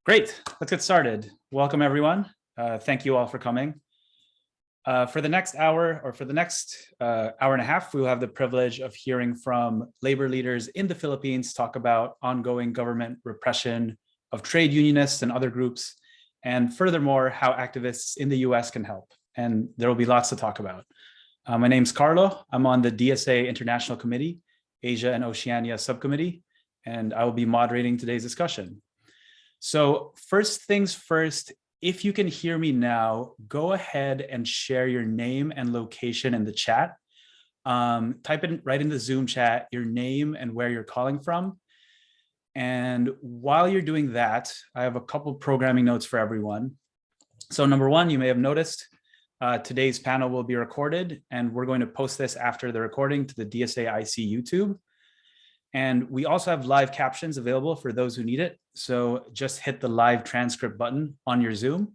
Great, let's get started. Welcome everyone. Thank you all for coming. For the next hour or for the next hour and a half, we will have the privilege of hearing from labor leaders in the Philippines talk about ongoing government repression of trade unionists and other groups, and furthermore, how activists in the US can help. And there will be lots to talk about. My name's Carlo. I'm on the DSA International Committee, Asia and Oceania Subcommittee, and I will be moderating today's discussion. So first things first, if you can hear me now, go ahead and share your name and location in the chat. Type in right in the Zoom chat your name and where you're calling from. And while you're doing that, I have a couple programming notes for everyone. So number one, you may have noticed today's panel will be recorded, and we're going to post this after the recording to the DSA IC YouTube. And we also have live captions available for those who need it. So just hit the live transcript button on your Zoom.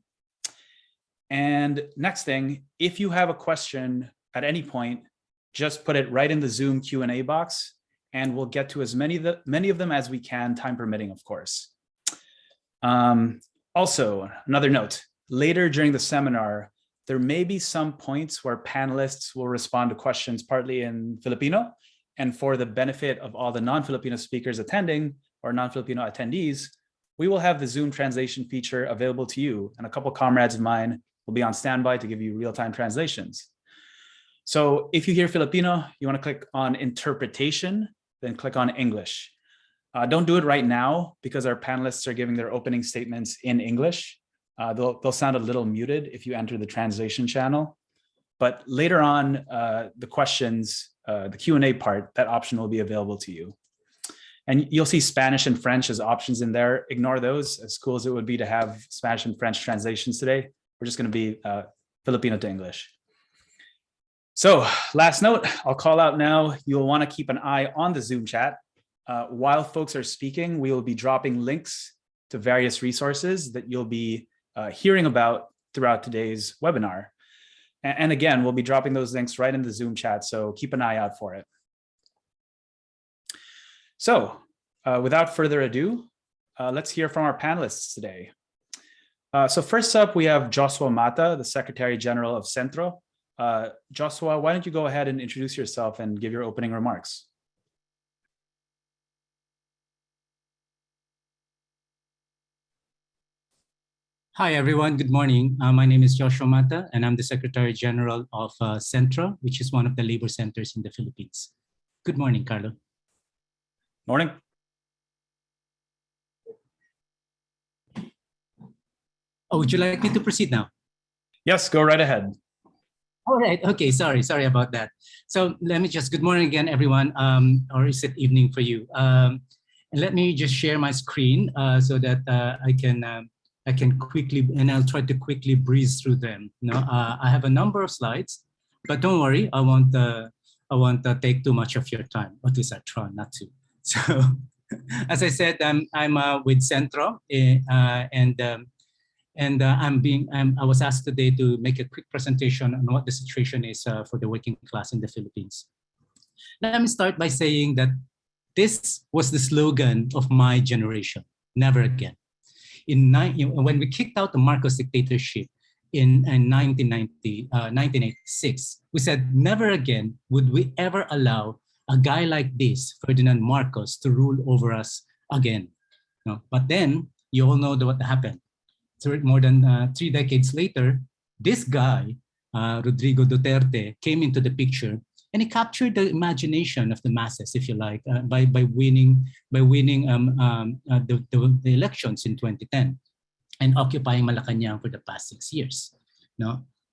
And next thing, if you have a question at any point, just put it right in the Zoom Q&A box, and we'll get to as many of them as we can, time permitting, of course. Also, another note, later during the seminar, there may be some points where panelists will respond to questions partly in Filipino, and for the benefit of all the non-Filipino speakers attending or non-Filipino attendees, we will have the Zoom translation feature available to you, and a couple comrades of mine will be on standby to give you real-time translations. So if you hear Filipino, you want to click on interpretation, then click on English. Don't do it right now because our panelists are giving their opening statements in English. They'll sound a little muted if you enter the translation channel. But later on, the questions, the Q&A part, that option will be available to you. And you'll see Spanish and French as options in there. Ignore those. As cool as it would be to have Spanish and French translations today, we're just going to be Filipino to English. So last note, I'll call out now, you'll want to keep an eye on the Zoom chat. While folks are speaking, we will be dropping links to various resources that you'll be hearing about throughout today's webinar. And again, we'll be dropping those links right in the Zoom chat, so keep an eye out for it. So without further ado, let's hear from our panelists today. So first up, we have Josua Mata, the Secretary General of Centro. Josua, why don't you go ahead and introduce yourself and give your opening remarks? Hi, everyone. Good morning. My name is Josua Mata, and I'm the Secretary General of Centro, which is one of the labor centers in the Philippines. Good morning, Carlo. Morning. Oh, would you like me to proceed now? Yes, go right ahead. All right. Okay. Sorry about that. So let me just, good morning again, everyone. Or is it evening for you? And let me just share my screen so that I can quickly, and I'll try to quickly breeze through them. I have a number of slides, but don't worry, I won't take too much of your time. At least I try not to. So, as I said, I'm with Centro, I was asked today to make a quick presentation on what the situation is for the working class in the Philippines. Let me start by saying that this was the slogan of my generation: never again. When we kicked out the Marcos dictatorship in 1986, we said never again would we ever allow a guy like this, Ferdinand Marcos, to rule over us again. But then you all know what happened. More than 3 decades later, this guy, Rodrigo Duterte, came into the picture, and he captured the imagination of the masses, if you like, by winning the elections in 2010 and occupying Malacanang for the past 6 years.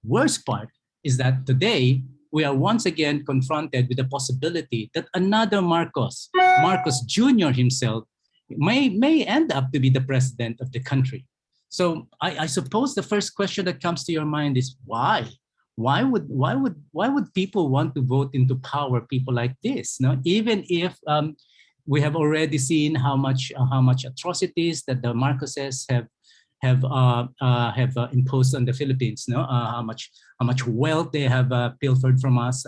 Worst part is that today we are once again confronted with the possibility that another Marcos Jr. himself, may end up to be the president of the country. So I suppose the first question that comes to your mind is why? Why would people want to vote into power people like this? Even if we have already seen how much atrocities that the Marcoses have imposed on the Philippines. How much wealth they have pilfered from us.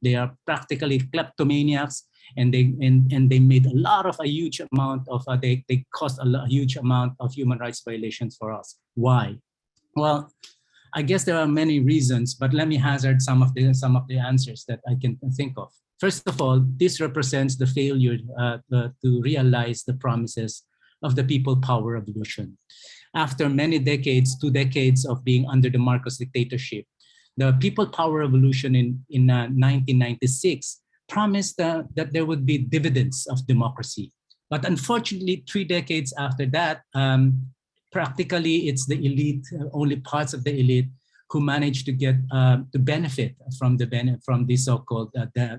They are practically kleptomaniacs, and they made a huge amount of they caused a huge amount of human rights violations for us. Why? Well, I guess there are many reasons, but let me hazard some of the answers that I can think of. First of all, this represents the failure to realize the promises of the people power revolution. After many decades, 2 decades of being under the Marcos dictatorship, the people power revolution in 1996 promised that there would be dividends of democracy. But unfortunately, 3 decades after that, practically it's the elite, only parts of the elite who managed to get to benefit from the so-called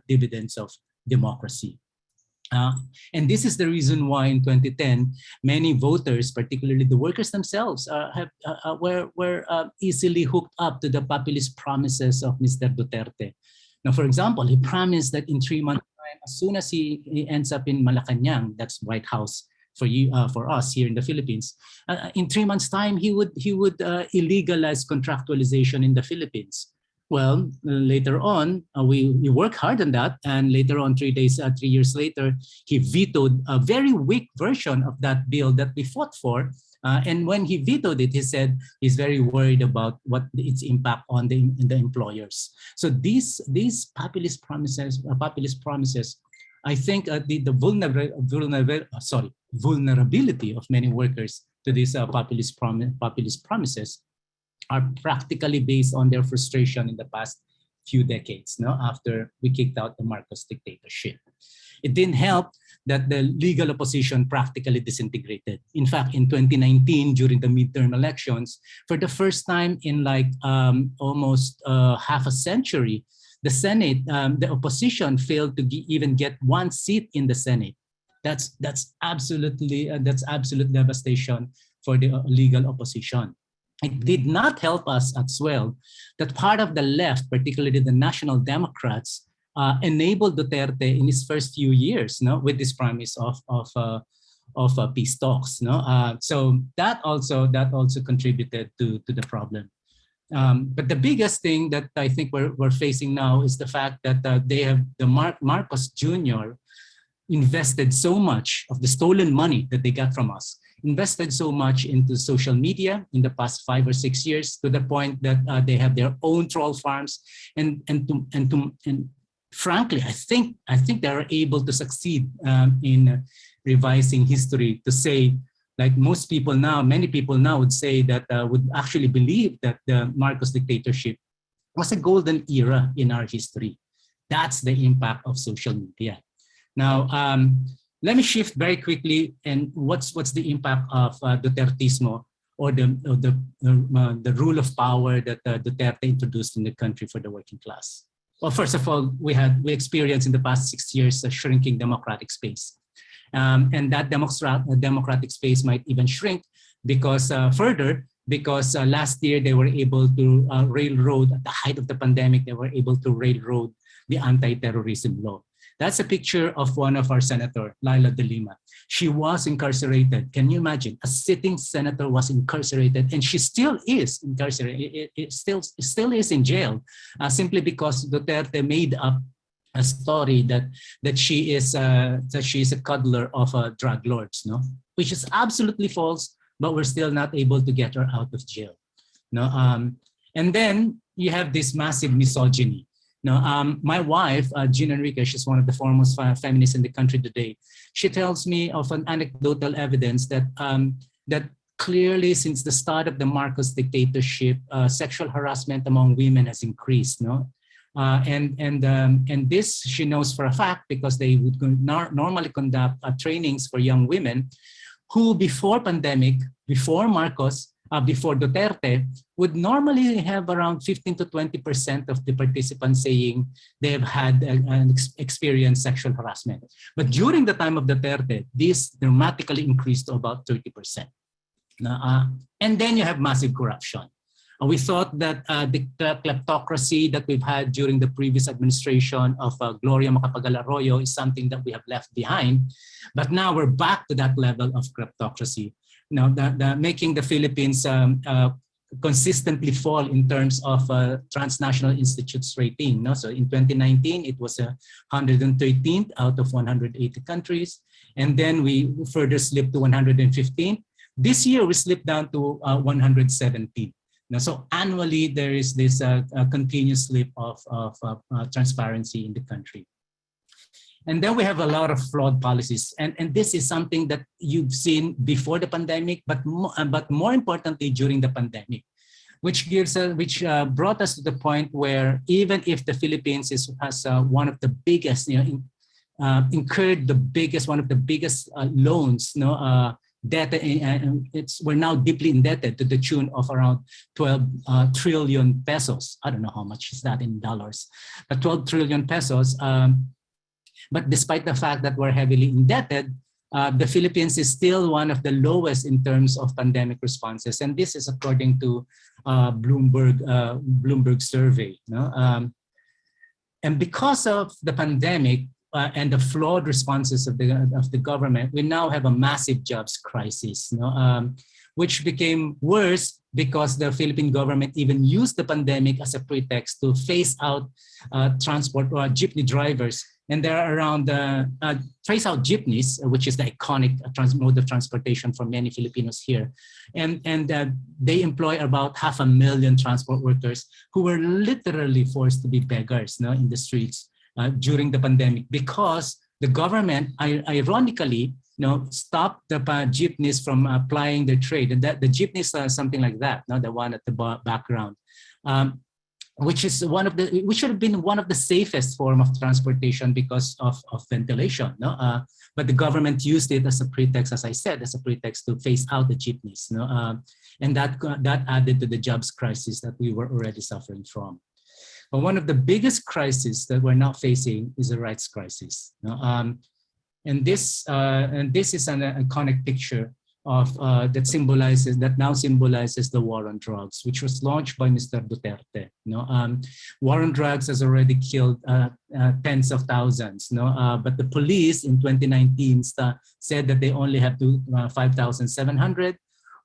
dividends of democracy. And this is the reason why in 2010, many voters, particularly the workers themselves, were easily hooked up to the populist promises of Mr. Duterte. Now, for example, he promised that in 3 months' time, as soon as he ends up in Malacanang, that's White House for us here in the Philippines, in 3 months' time, he would illegalize contractualization in the Philippines. Well, later on, we worked hard on that, and later on, 3 years later, he vetoed a very weak version of that bill that we fought for. And when he vetoed it, he said he's very worried about what its impact on the employers. So these populist promises, I think the vulnerability of many workers to these populist promises are practically based on their frustration in the past few decades, after we kicked out the Marcos dictatorship. It didn't help that the legal opposition practically disintegrated. In fact, in 2019, during the midterm elections, for the first time in almost half a century, the Senate, the opposition failed to even get 1 seat in the Senate. That's absolute devastation for the legal opposition. It did not help us as well that part of the left, particularly the National Democrats, enabled Duterte in his first few years, with this promise of peace talks. So that also contributed to the problem. But the biggest thing that I think we're facing now is the fact that Marcos Jr. invested so much of the stolen money that they got from us, invested so much into social media in the past 5 or 6 years, to the point that they have their own troll farms, and frankly, I think they are able to succeed in revising history to say, like many people now would say that would actually believe that the Marcos dictatorship was a golden era in our history. That's the impact of social media. Now, let me shift very quickly, and what's the impact of Dutertismo, or the rule of power that Duterte introduced in the country for the working class? Well, first of all, we experienced in the past 6 years a shrinking democratic space, and that democratic space might even shrink because last year they were able to railroad, at the height of the pandemic, they were able to railroad the anti-terrorism law. That's a picture of one of our senator, Laila de Lima. She was incarcerated. Can you imagine? A sitting senator was incarcerated, and she still is incarcerated. It still is in jail, simply because Duterte made up a story that she is a cuddler of drug lords, which is absolutely false. But we're still not able to get her out of jail. And then you have this massive misogyny. My wife, Jean Enrique, she's one of the foremost feminists in the country today. She tells me of an anecdotal evidence that clearly since the start of the Marcos dictatorship, sexual harassment among women has increased. And this she knows for a fact because they would normally conduct trainings for young women who, before pandemic, before Marcos, before Duterte, would normally have around 15 to 20% of the participants saying they have had experienced sexual harassment. But during the time of Duterte, this dramatically increased to about 30%. And then you have massive corruption. We thought that the kleptocracy that we've had during the previous administration of Gloria Macapagal-Arroyo is something that we have left behind. But now we're back to that level of kleptocracy. Making the Philippines consistently fall in terms of transnational institutes rating. No? So in 2019, it was 113th out of 180 countries. And then we further slipped to 115. This year, we slipped down to 117. Now, so annually, there is this continuous slip of transparency in the country. And then we have a lot of flawed policies. And this is something that you've seen before the pandemic, but more importantly, during the pandemic, which brought us to the point where even if the Philippines has one of the biggest, incurred one of the biggest loans, debt, we're now deeply indebted to the tune of around 12 trillion pesos. I don't know how much is that in dollars, but 12 trillion pesos. But despite the fact that we're heavily indebted, the Philippines is still one of the lowest in terms of pandemic responses. And this is according to Bloomberg survey. And because of the pandemic and the flawed responses of the government, we now have a massive jobs crisis, which became worse because the Philippine government even used the pandemic as a pretext to phase out transport or jeepney drivers. And there are around phase out jeepneys, which is the iconic mode of transportation for many Filipinos here. And they employ about 500,000 transport workers who were literally forced to be beggars in the streets during the pandemic because the government, ironically, stopped the jeepneys from applying their trade. And that the jeepneys are something like that, the one at the background. Which should have been one of the safest form of transportation because of ventilation. But the government used it as a pretext, as I said, as a pretext to phase out the jeepneys. And that added to the jobs crisis that we were already suffering from. But one of the biggest crises that we're now facing is a rights crisis. And this is an iconic picture of that now symbolizes the war on drugs, which was launched by Mr. Duterte. War on drugs has already killed tens of thousands. But the police in 2019 said that they only have 5,700,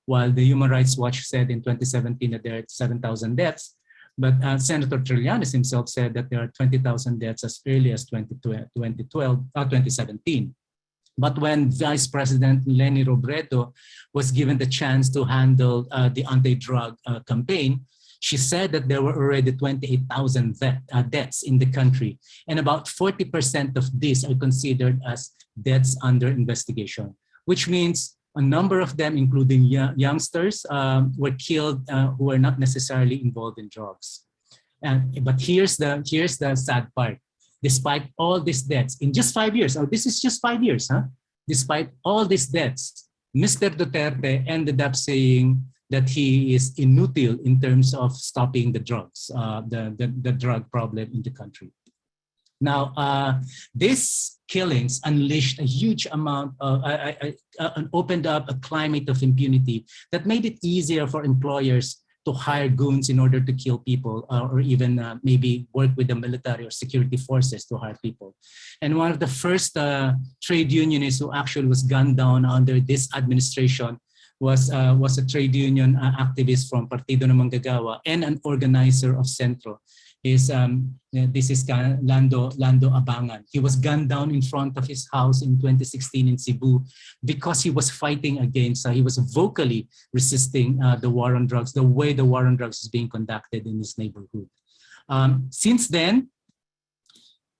while the Human Rights Watch said in 2017 that there are 7,000 deaths. But Senator Trillanes himself said that there are 20,000 deaths as early as 2017. But when Vice President Leni Robredo was given the chance to handle the anti-drug campaign, she said that there were already 28,000 deaths in the country. And about 40% of these are considered as deaths under investigation, which means a number of them, including youngsters, were killed who were not necessarily involved in drugs. But here's the sad part. Despite all these deaths, in just 5 years, this is just 5 years, despite all these deaths, Mr. Duterte ended up saying that he is inutile in terms of stopping the drugs, the drug problem in the country. Now, these killings unleashed a huge amount of, opened up a climate of impunity that made it easier for employers to hire goons in order to kill people, or even maybe work with the military or security forces to hire people. And one of the first trade unionists who actually was gunned down under this administration was a trade union activist from Partido ng Manggagawa and an organizer of Centro. This is Lando Abangan. He was gunned down in front of his house in 2016 in Cebu because he was fighting against, he was vocally resisting the war on drugs, the way the war on drugs is being conducted in his neighborhood. Since then,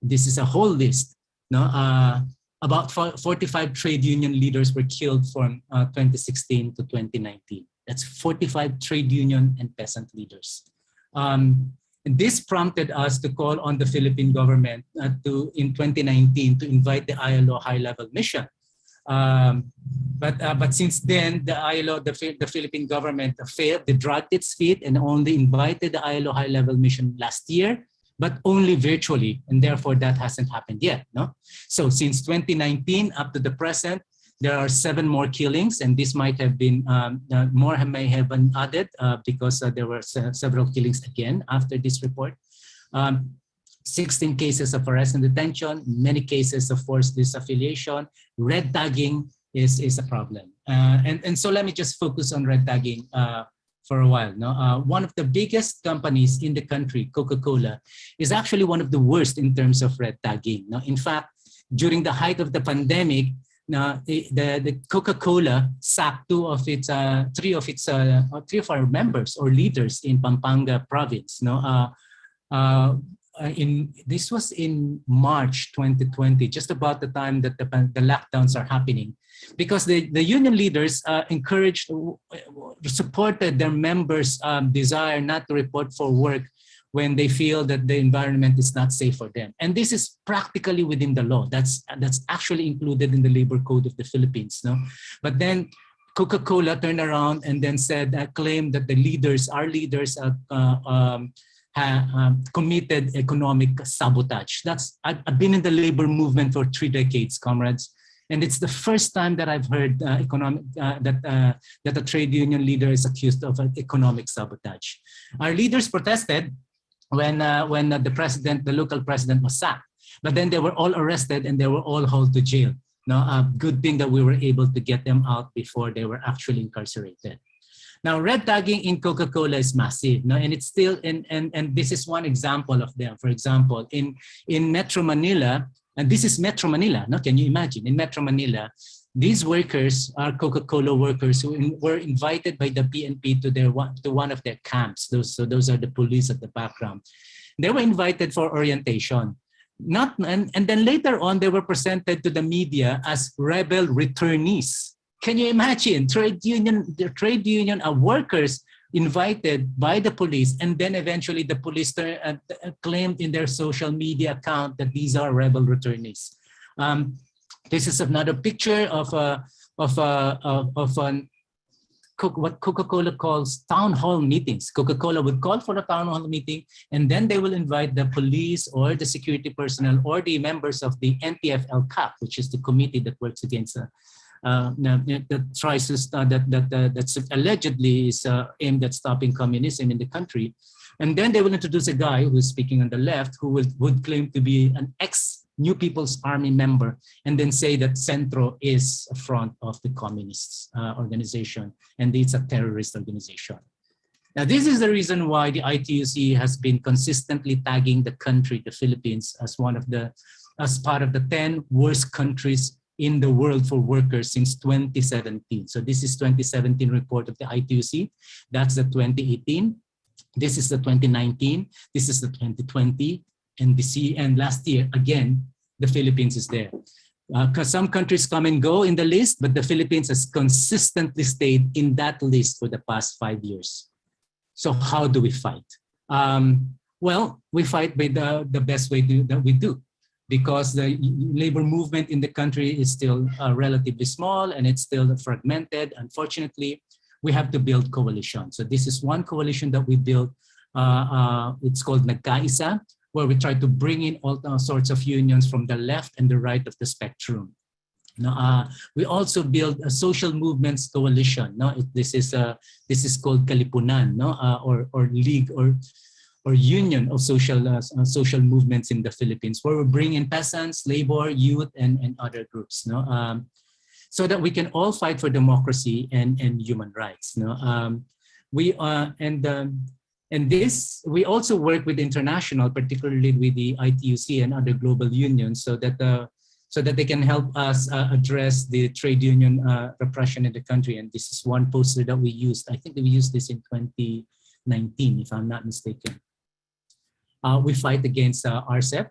this is a whole list. About 45 trade union leaders were killed from 2016 to 2019. That's 45 trade union and peasant leaders. And this prompted us to call on the Philippine government in 2019 to invite the ILO high-level mission. But since then, the ILO, the Philippine government failed, they dragged its feet and only invited the ILO high-level mission last year, but only virtually, and therefore that hasn't happened yet. So since 2019 up to the present, there are 7 more killings, and this might have been, more may have been added because there were several killings again after this report. 16 cases of arrest and detention, many cases of forced disaffiliation. Red tagging is a problem. And so let me just focus on red tagging for a while. No? One of the biggest companies in the country, Coca-Cola, is actually one of the worst in terms of red tagging. No? In fact, during the height of the pandemic, the Coca-Cola sacked three of our members or leaders in Pampanga province. No? This was in March 2020, just about the time that the lockdowns are happening, because the union leaders supported their members' desire not to report for work when they feel that the environment is not safe for them. And this is practically within the law. That's actually included in the Labor Code of the Philippines. No? But then Coca-Cola turned around and then claimed that our leaders committed economic sabotage. I've been in the labor movement for 3 decades, comrades, and it's the first time that I've heard that a trade union leader is accused of economic sabotage. Our leaders protested when the local president was sacked, but then they were all arrested and they were all hauled to jail. No, good thing that we were able to get them out before they were actually incarcerated. Now, red tagging in Coca-Cola is massive, no? And it's still, and this is one example of them. For example, in Metro Manila, and this is Metro Manila, no? Can you imagine? In Metro Manila, these workers are Coca-Cola workers who were invited by the PNP to one of their camps. Those are the police at the background. They were invited for orientation. And then later on, they were presented to the media as rebel returnees. Can you imagine trade union workers invited by the police, and then eventually the police claimed in their social media account that these are rebel returnees. This is another picture of what Coca-Cola calls town hall meetings. Coca-Cola would call for a town hall meeting, and then they will invite the police or the security personnel or the members of the NTF-LCAP, which is the committee that works against that allegedly is aimed at stopping communism in the country. And then they will introduce a guy who's speaking on the left who would claim to be an ex-New People's Army member, and then say that Centro is a front of the communist organization and it's a terrorist organization. Now, this is the reason why the ITUC has been consistently tagging the country, the Philippines, as part of the 10 worst countries in the world for workers since 2017. So this is 2017 report of the ITUC. That's the 2018. This is the 2019. This is the 2020. And last year, again, the Philippines is there. Because some countries come and go in the list, but the Philippines has consistently stayed in that list for the past 5 years. So how do we fight? Well, we fight by the best way that we do, because the labor movement in the country is still relatively small and it's still fragmented. Unfortunately, we have to build coalitions. So this is one coalition that we built. It's called Nagkaisa, where we try to bring in all sorts of unions from the left and the right of the spectrum. Now, we also build a social movements coalition. No, this is called Kalipunan, no, or league or union of social movements in the Philippines, where we bring in peasants, labor, youth, and other groups, no, so that we can all fight for democracy and human rights. No, we also work with international, particularly with the ITUC and other global unions, so that they can help us address the trade union repression in the country. And this is one poster that we used. I think that we used this in 2019, if I'm not mistaken. We fight against RCEP.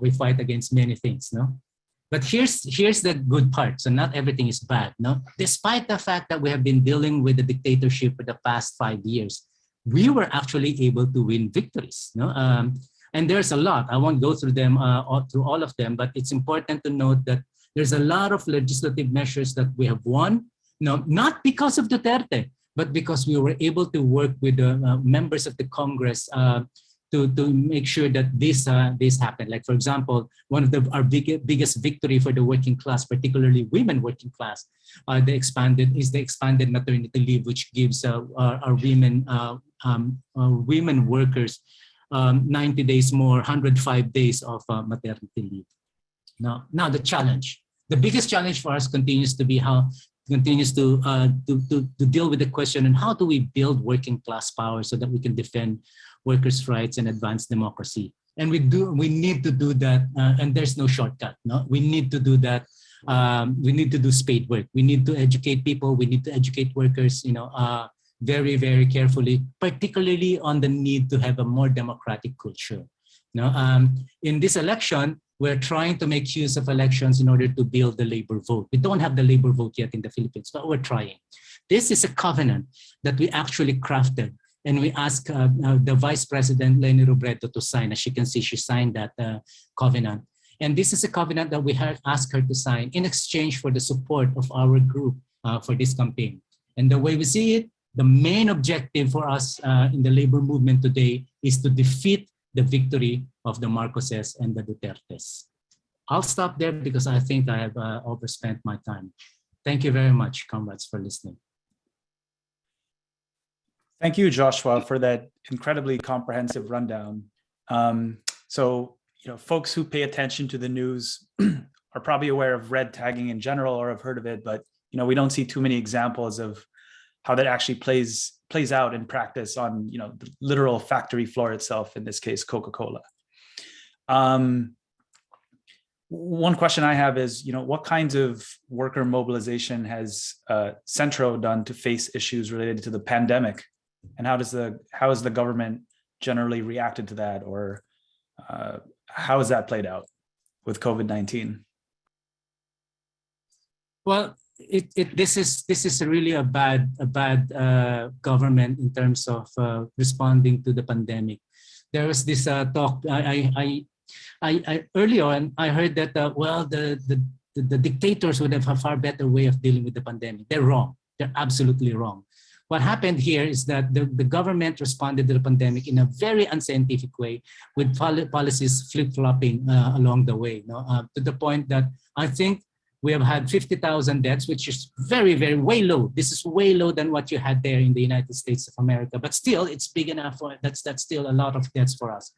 We fight against many things, no? But here's the good part. So not everything is bad, no? Despite the fact that we have been dealing with the dictatorship for the past 5 years, we were actually able to win victories, no? And there's a lot. I won't go through them, through all of them, but it's important to note that there's a lot of legislative measures that we have won, no, not because of Duterte, but because we were able to work with the members of the Congress to make sure that this happened. Like, for example, one of our biggest victory for the working class, particularly women working class, the expanded maternity leave, which gives our women workers 90 days more, 105 days of maternity leave. Now the challenge, the biggest challenge for us continues to be how continues to deal with the question on how do we build working class power so that we can defend workers' rights and advance democracy. And we need to do that, and there's no shortcut. No, we need to do that. We need to do spade work. We need to educate people. We need to educate workers. Very, very carefully, particularly on the need to have a more democratic culture. In this election, we're trying to make use of elections in order to build the labor vote. We don't have the labor vote yet in the Philippines, but we're trying. This is a covenant that we actually crafted, and we asked the Vice President, Leni Robredo, to sign. As you can see, she signed that covenant. And this is a covenant that we have asked her to sign in exchange for the support of our group for this campaign. And the way we see it, the main objective for us in the labor movement today is to defeat the victory of the Marcoses and the Dutertes. I'll stop there because I think I have overspent my time. Thank you very much, comrades, for listening. Thank you, Joshua, for that incredibly comprehensive rundown. So, folks who pay attention to the news are probably aware of red tagging in general or have heard of it, but we don't see too many examples of how that actually plays out in practice on the literal factory floor itself, in this case Coca-Cola. One question I have is, what kinds of worker mobilization has Centro done to face issues related to the pandemic, and how has the government generally reacted to that, or how has that played out with COVID-19? Well, this is really a bad government in terms of responding to the pandemic. There was this talk I early on. I heard that the dictators would have a far better way of dealing with the pandemic. They're wrong. They're absolutely wrong. What happened here is that the government responded to the pandemic in a very unscientific way, with policies flip-flopping along the way. To the point that I think we have had 50,000 deaths, which is very, very way low. This is way low than what you had there in the United States of America, but still it's big enough for that's still a lot of deaths for us.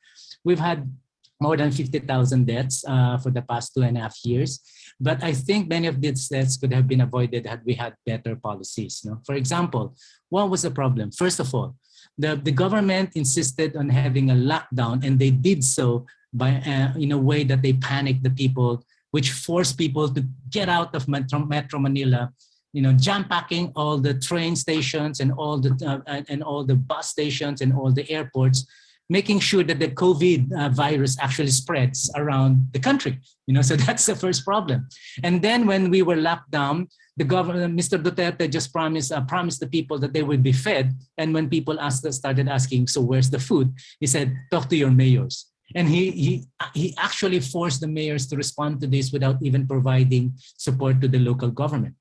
We've had more than 50,000 deaths for the past 2.5 years. But I think many of these deaths could have been avoided had we had better policies. For example, what was the problem? First of all, the government insisted on having a lockdown, and they did so by in a way that they panicked the people, which forced people to get out of Metro Manila, jam-packing all the train stations and all the bus stations and all the airports, making sure that the COVID virus actually spreads around the country. So that's the first problem. And then when we were locked down, the governor, Mr. Duterte, just promised the people that they would be fed. And when people started asking, so where's the food? He said, talk to your mayors. And he actually forced the mayors to respond to this without even providing support to the local government.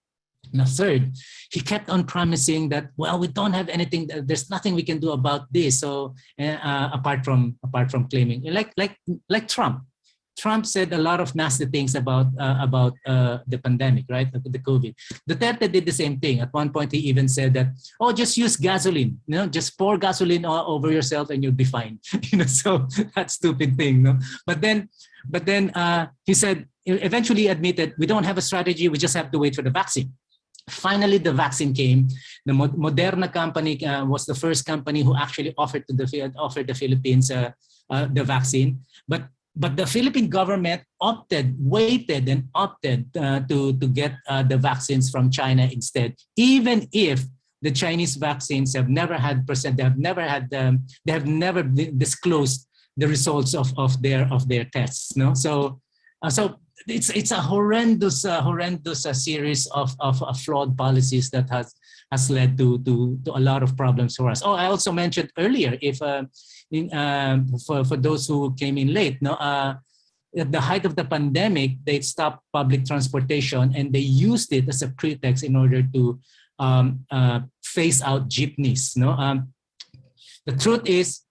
Now, third, he kept on promising that, well, we don't have anything, there's nothing we can do about this. So apart from claiming, like Trump. Trump said a lot of nasty things about the pandemic, right? The COVID. Duterte did the same thing. At one point, he even said that, oh, just use gasoline. Just pour gasoline over yourself and you'll be fine. So that stupid thing. No? But then he said, eventually admitted, we don't have a strategy. We just have to wait for the vaccine. Finally, the vaccine came. The Moderna company was the first company who actually offered the Philippines the vaccine. But the Philippine government waited and opted to get the vaccines from China instead, even if the Chinese vaccines have never disclosed the results of their tests. No, so it's a horrendous series of flawed policies that has led to a lot of problems for us. Oh, I also mentioned earlier, for those who came in late, at the height of the pandemic, they stopped public transportation and they used it as a pretext in order to phase out jeepneys. The truth is,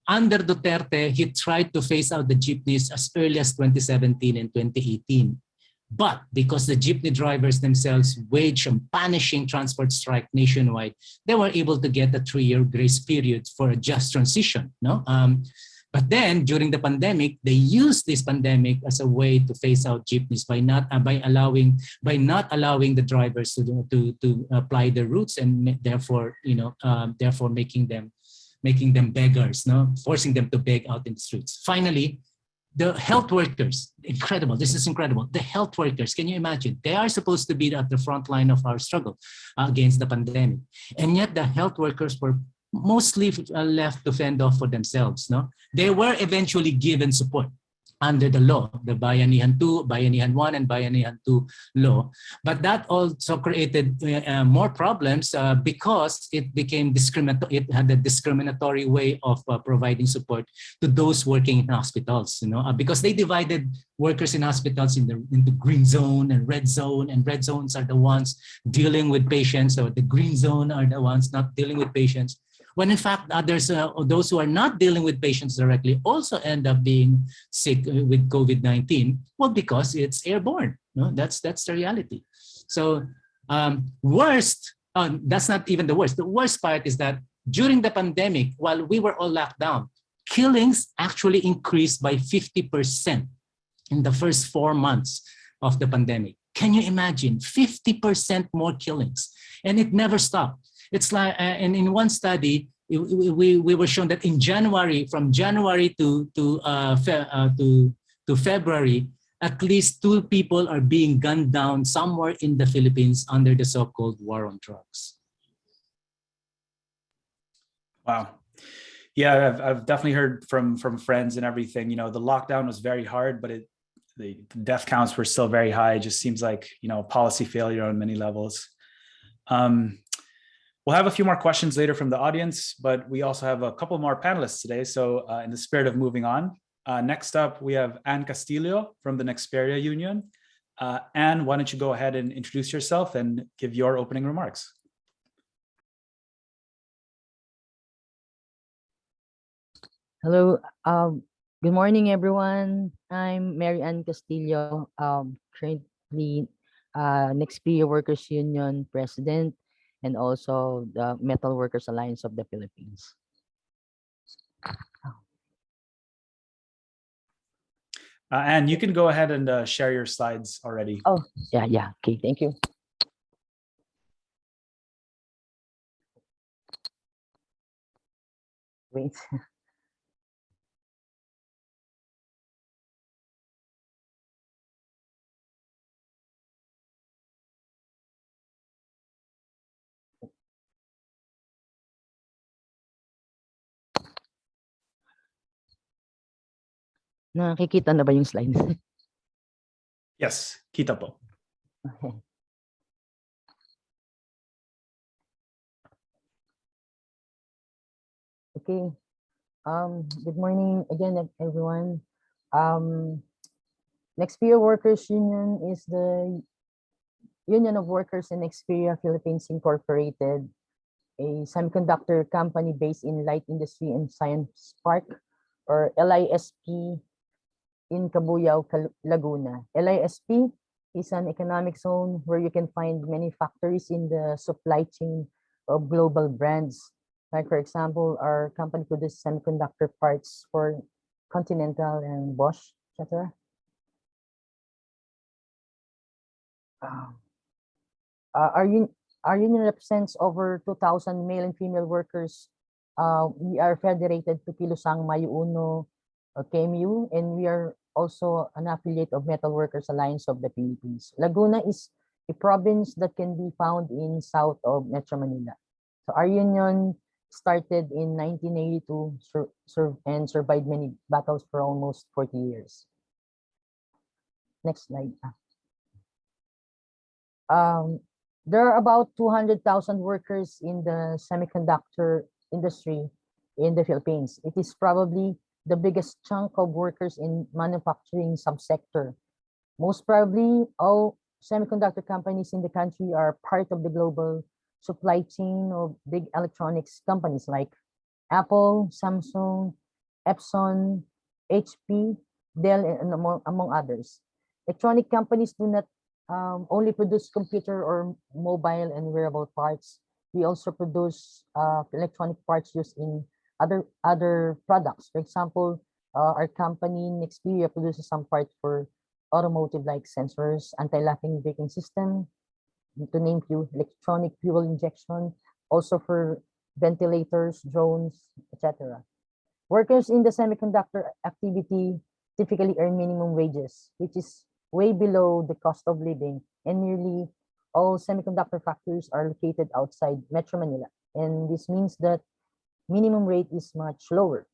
under Duterte, he tried to phase out the jeepneys as early as 2017 and 2018. But because the jeepney drivers themselves waged a punishing transport strike nationwide, they were able to get a 3-year grace period for a just transition. But then during the pandemic, they used this pandemic as a way to phase out jeepneys by not allowing the drivers to apply the routes, and therefore therefore making them beggars, no, forcing them to beg out in the streets. Finally, the health workers, incredible. This is incredible. The health workers, can you imagine? They are supposed to be at the front line of our struggle against the pandemic. And yet the health workers were mostly left to fend off for themselves. No, they were eventually given support under the law, the Bayanihan 2, Bayanihan 1, and Bayanihan 2 law. But that also created more problems because it became discriminatory. It had a discriminatory way of providing support to those working in hospitals, because they divided workers in hospitals into green zone and red zones are the ones dealing with patients, or the green zone are the ones not dealing with patients. When in fact others, those who are not dealing with patients directly, also end up being sick with COVID-19. Well, because it's airborne. That's the reality. So worst, that's not even the worst. The worst part is that during the pandemic, while we were all locked down, killings actually increased by 50% in the first 4 months of the pandemic. Can you imagine 50% more killings? And it never stopped. It's like, and in one study, we were shown that in January, from January to February, at least 2 people are being gunned down somewhere in the Philippines under the so-called war on drugs. Wow. Yeah, I've definitely heard from friends and everything. The lockdown was very hard, but the death counts were still very high. It just seems like policy failure on many levels. We'll have a few more questions later from the audience, but we also have a couple more panelists today. So in the spirit of moving on, next up, we have Ann Castillo from the Nexperia Union. Ann, why don't you go ahead and introduce yourself and give your opening remarks? Hello. Good morning, everyone. I'm Mary Ann Castillo, currently Nexperia Workers Union President, and also the Metal Workers Alliance of the Philippines. Ann, you can go ahead and share your slides already. Oh, yeah. Okay, thank you. Wait. Nakikita na ba yung slides? Yes, kita po. Okay. Okay. Good morning again, everyone. Nexperia Workers Union is the Union of Workers in Nexperia Philippines Incorporated, a semiconductor company based in Light Industry and Science Park, or LISP, in Cabuyao, Laguna. LISP is an economic zone where you can find many factories in the supply chain of global brands. Like, for example, our company produces semiconductor parts for Continental and Bosch, etc. Our union represents over 2,000 male and female workers. We are federated to Kilusang Mayo Uno, KMU, and we are also an affiliate of Metal Workers Alliance of the Philippines. Laguna is a province that can be found in south of Metro Manila. So our union started in 1982 and survived many battles for almost 40 years. Next slide. There are about 200,000 workers in the semiconductor industry in the Philippines. It is probably the biggest chunk of workers in manufacturing subsector. Most probably, all semiconductor companies in the country are part of the global supply chain of big electronics companies like Apple, Samsung, Epson, HP, Dell, and among others. Electronic companies do not only produce computer or mobile and wearable parts. We also produce electronic parts used in other products. For example, our company Nexperia produces some parts for automotive like sensors, anti-locking braking system, to name few, electronic fuel injection, also for ventilators, drones, etc. Workers in the semiconductor activity typically earn minimum wages, which is way below the cost of living, and nearly all semiconductor factories are located outside Metro Manila. And this means that minimum rate is much lower.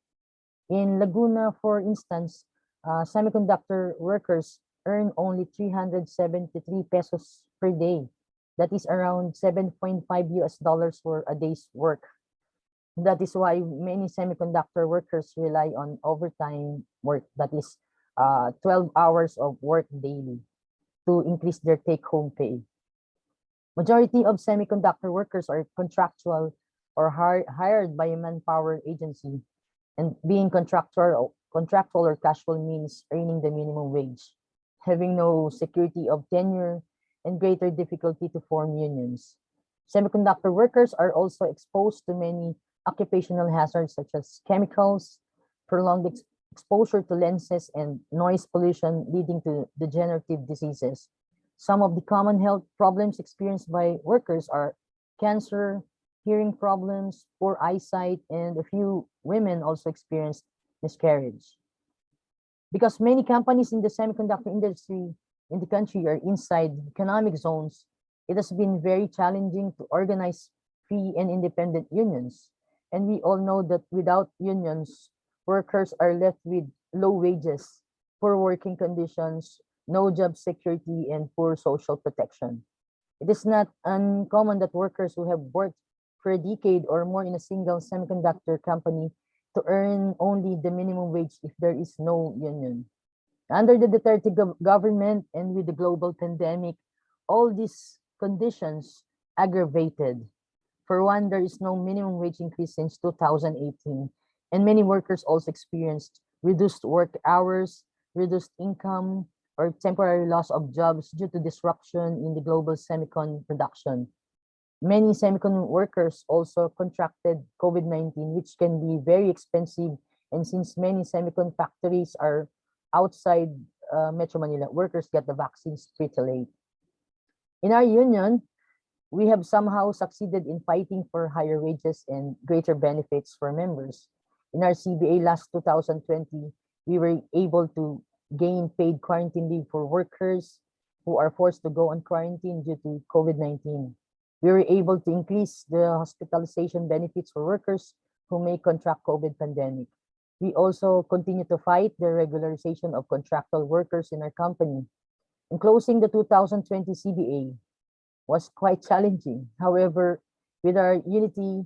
In Laguna, for instance, semiconductor workers earn only 373 pesos per day. That is around 7.5 US dollars for a day's work. That is why many semiconductor workers rely on overtime work, that is 12 hours of work daily, to increase their take-home pay. Majority of semiconductor workers are contractual or hired by a manpower agency, and being contractual or casual means earning the minimum wage, having no security of tenure, and greater difficulty to form unions. Semiconductor workers are also exposed to many occupational hazards such as chemicals, prolonged exposure to lenses, and noise pollution leading to degenerative diseases. Some of the common health problems experienced by workers are cancer, hearing problems, poor eyesight, and a few women also experience miscarriage. Because many companies in the semiconductor industry in the country are inside economic zones, it has been very challenging to organize free and independent unions. And we all know that without unions, workers are left with low wages, poor working conditions, no job security, and poor social protection. It is not uncommon that workers who have worked for a decade or more in a single semiconductor company to earn only the minimum wage if there is no union. Under the Duterte government and with the global pandemic, all these conditions aggravated. For one, there is no minimum wage increase since 2018, and many workers also experienced reduced work hours, reduced income, or temporary loss of jobs due to disruption in the global semicon production. Many semicon workers also contracted COVID-19, which can be very expensive, and since many semicon factories are outside Metro Manila, workers get the vaccines pretty late. In our union, we have somehow succeeded in fighting for higher wages and greater benefits for members. In our CBA last 2020, we were able to gain paid quarantine leave for workers who are forced to go on quarantine due to COVID-19. We were able to increase the hospitalization benefits for workers who may contract COVID pandemic. We also continue to fight the regularization of contractual workers in our company. In closing the 2020 CBA was quite challenging. However, with our unity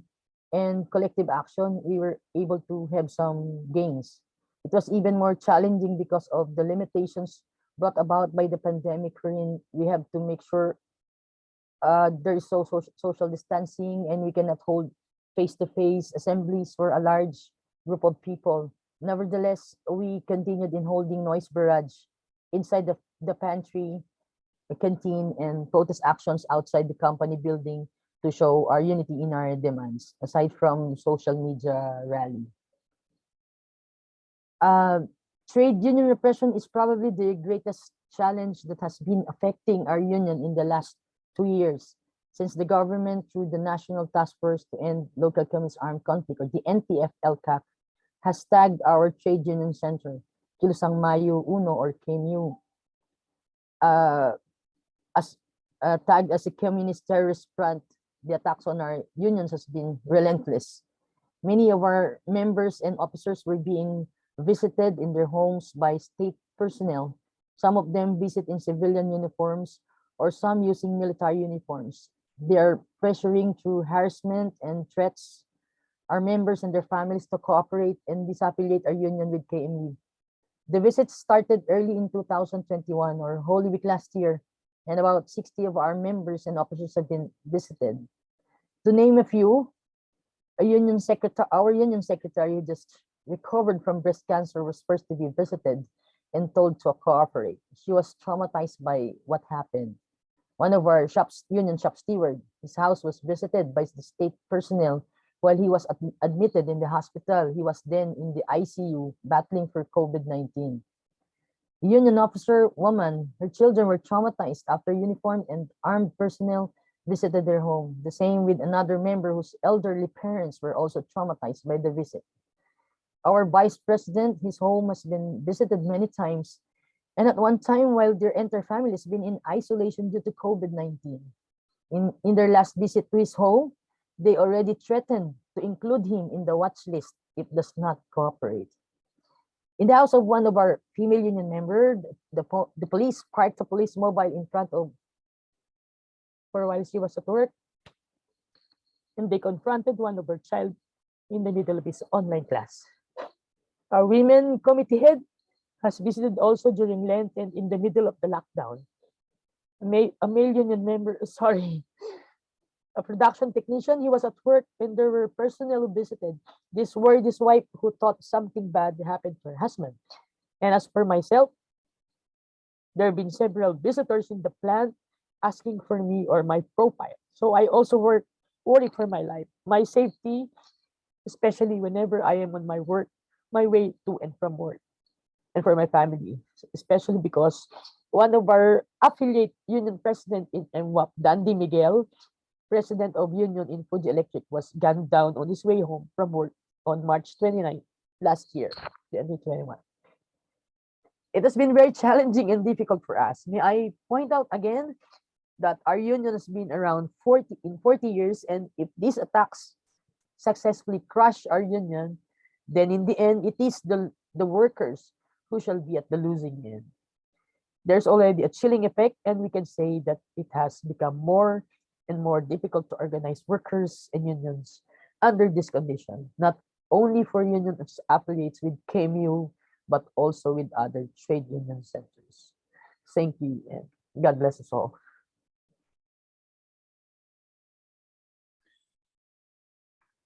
and collective action, we were able to have some gains. It was even more challenging because of the limitations brought about by the pandemic, wherein we have to make sure there is social distancing and we cannot hold face-to-face assemblies for a large group of people. Nevertheless, we continued in holding noise barrage inside the pantry, the canteen, and protest actions outside the company building to show our unity in our demands, aside from social media rally. Trade union repression is probably the greatest challenge that has been affecting our union in the last 2 years, since the government, through the National Task Force to End Local Communist Armed Conflict, or the NTF-LCAC, has tagged our trade union center, Kilusang Mayo Uno or KMU, as tagged as a communist terrorist front. The attacks on our unions has been relentless. Many of our members and officers were being visited in their homes by state personnel. Some of them visit in civilian uniforms or some using military uniforms. They are pressuring through harassment and threats our members and their families to cooperate and disaffiliate our union with KMU. The visits started early in 2021 or Holy Week last year, and about 60 of our members and officers have been visited. To name a few, our union secretary who just recovered from breast cancer was first to be visited and told to cooperate. She was traumatized by what happened. One of our union shop steward, his house was visited by the state personnel while he was admitted in the hospital. He was then in the ICU battling for COVID-19. A union officer woman, her children were traumatized after uniformed and armed personnel visited their home. The same with another member whose elderly parents were also traumatized by the visit. Our vice president, his home has been visited many times, and at one time while their entire family has been in isolation due to COVID-19. In their last visit to his home, they already threatened to include him in the watch list if does not cooperate. In the house of one of our female union members, the police parked the police mobile in front of for while she was at work, and they confronted one of her child in the middle of his online class. Our women committee head has visited also during Lent and in the middle of the lockdown. A male union member, a production technician, he was at work and there were personnel who visited. This worried his wife who thought something bad happened to her husband. And as for myself, there have been several visitors in the plant asking for me or my profile. So I also worry for my life, my safety, especially whenever I am on my way to and from work, and for my family, especially because one of our affiliate union president in MWAP, Dandy Miguel, president of union in Fuji Electric, was gunned down on his way home from work on March 29 last year, 2021. It has been very challenging and difficult for us. May I point out again that our union has been around 40 years, and if these attacks successfully crush our union, then in the end, it is the workers who shall be at the losing end. There's already a chilling effect, and we can say that it has become more and more difficult to organize workers and unions under this condition, not only for union affiliates with KMU, but also with other trade union centers. Thank you, and God bless us all.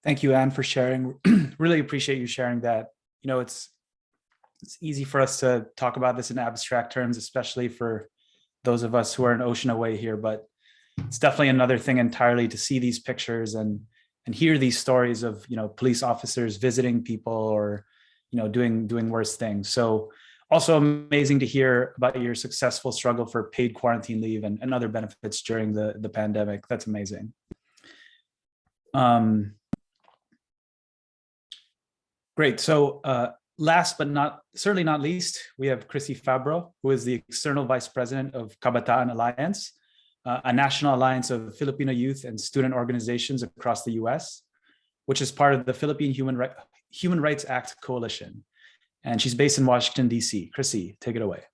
Thank you, Anne, for sharing. Really appreciate you sharing that. You know, it's easy for us to talk about this in abstract terms, especially for those of us who are an ocean away here, but it's definitely another thing entirely to see these pictures and hear these stories of, you know, police officers visiting people or, you know, doing worse things. So also amazing to hear about your successful struggle for paid quarantine leave and other benefits during the pandemic. That's amazing. Great. So last but certainly not least, we have Chrissi Fabro, who is the External Vice President of Kabataan Alliance, a national alliance of Filipino youth and student organizations across the US, which is part of the Philippine Human Rights Act coalition. And she's based in Washington, DC. Chrissy, take it away.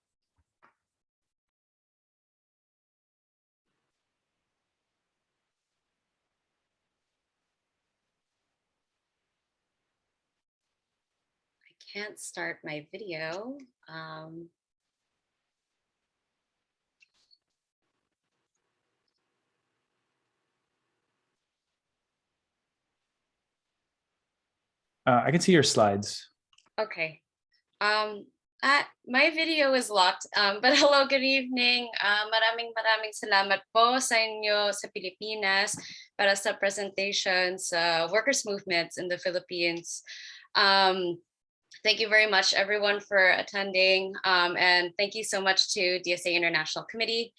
Can't start my video. I can see your slides. Okay. My video is locked, but hello, good evening. Maraming salamat po sa inyo sa Pilipinas para sa presentations, workers' movements in the Philippines. Thank you very much, everyone, for attending. And thank you so much to DSA International Committee.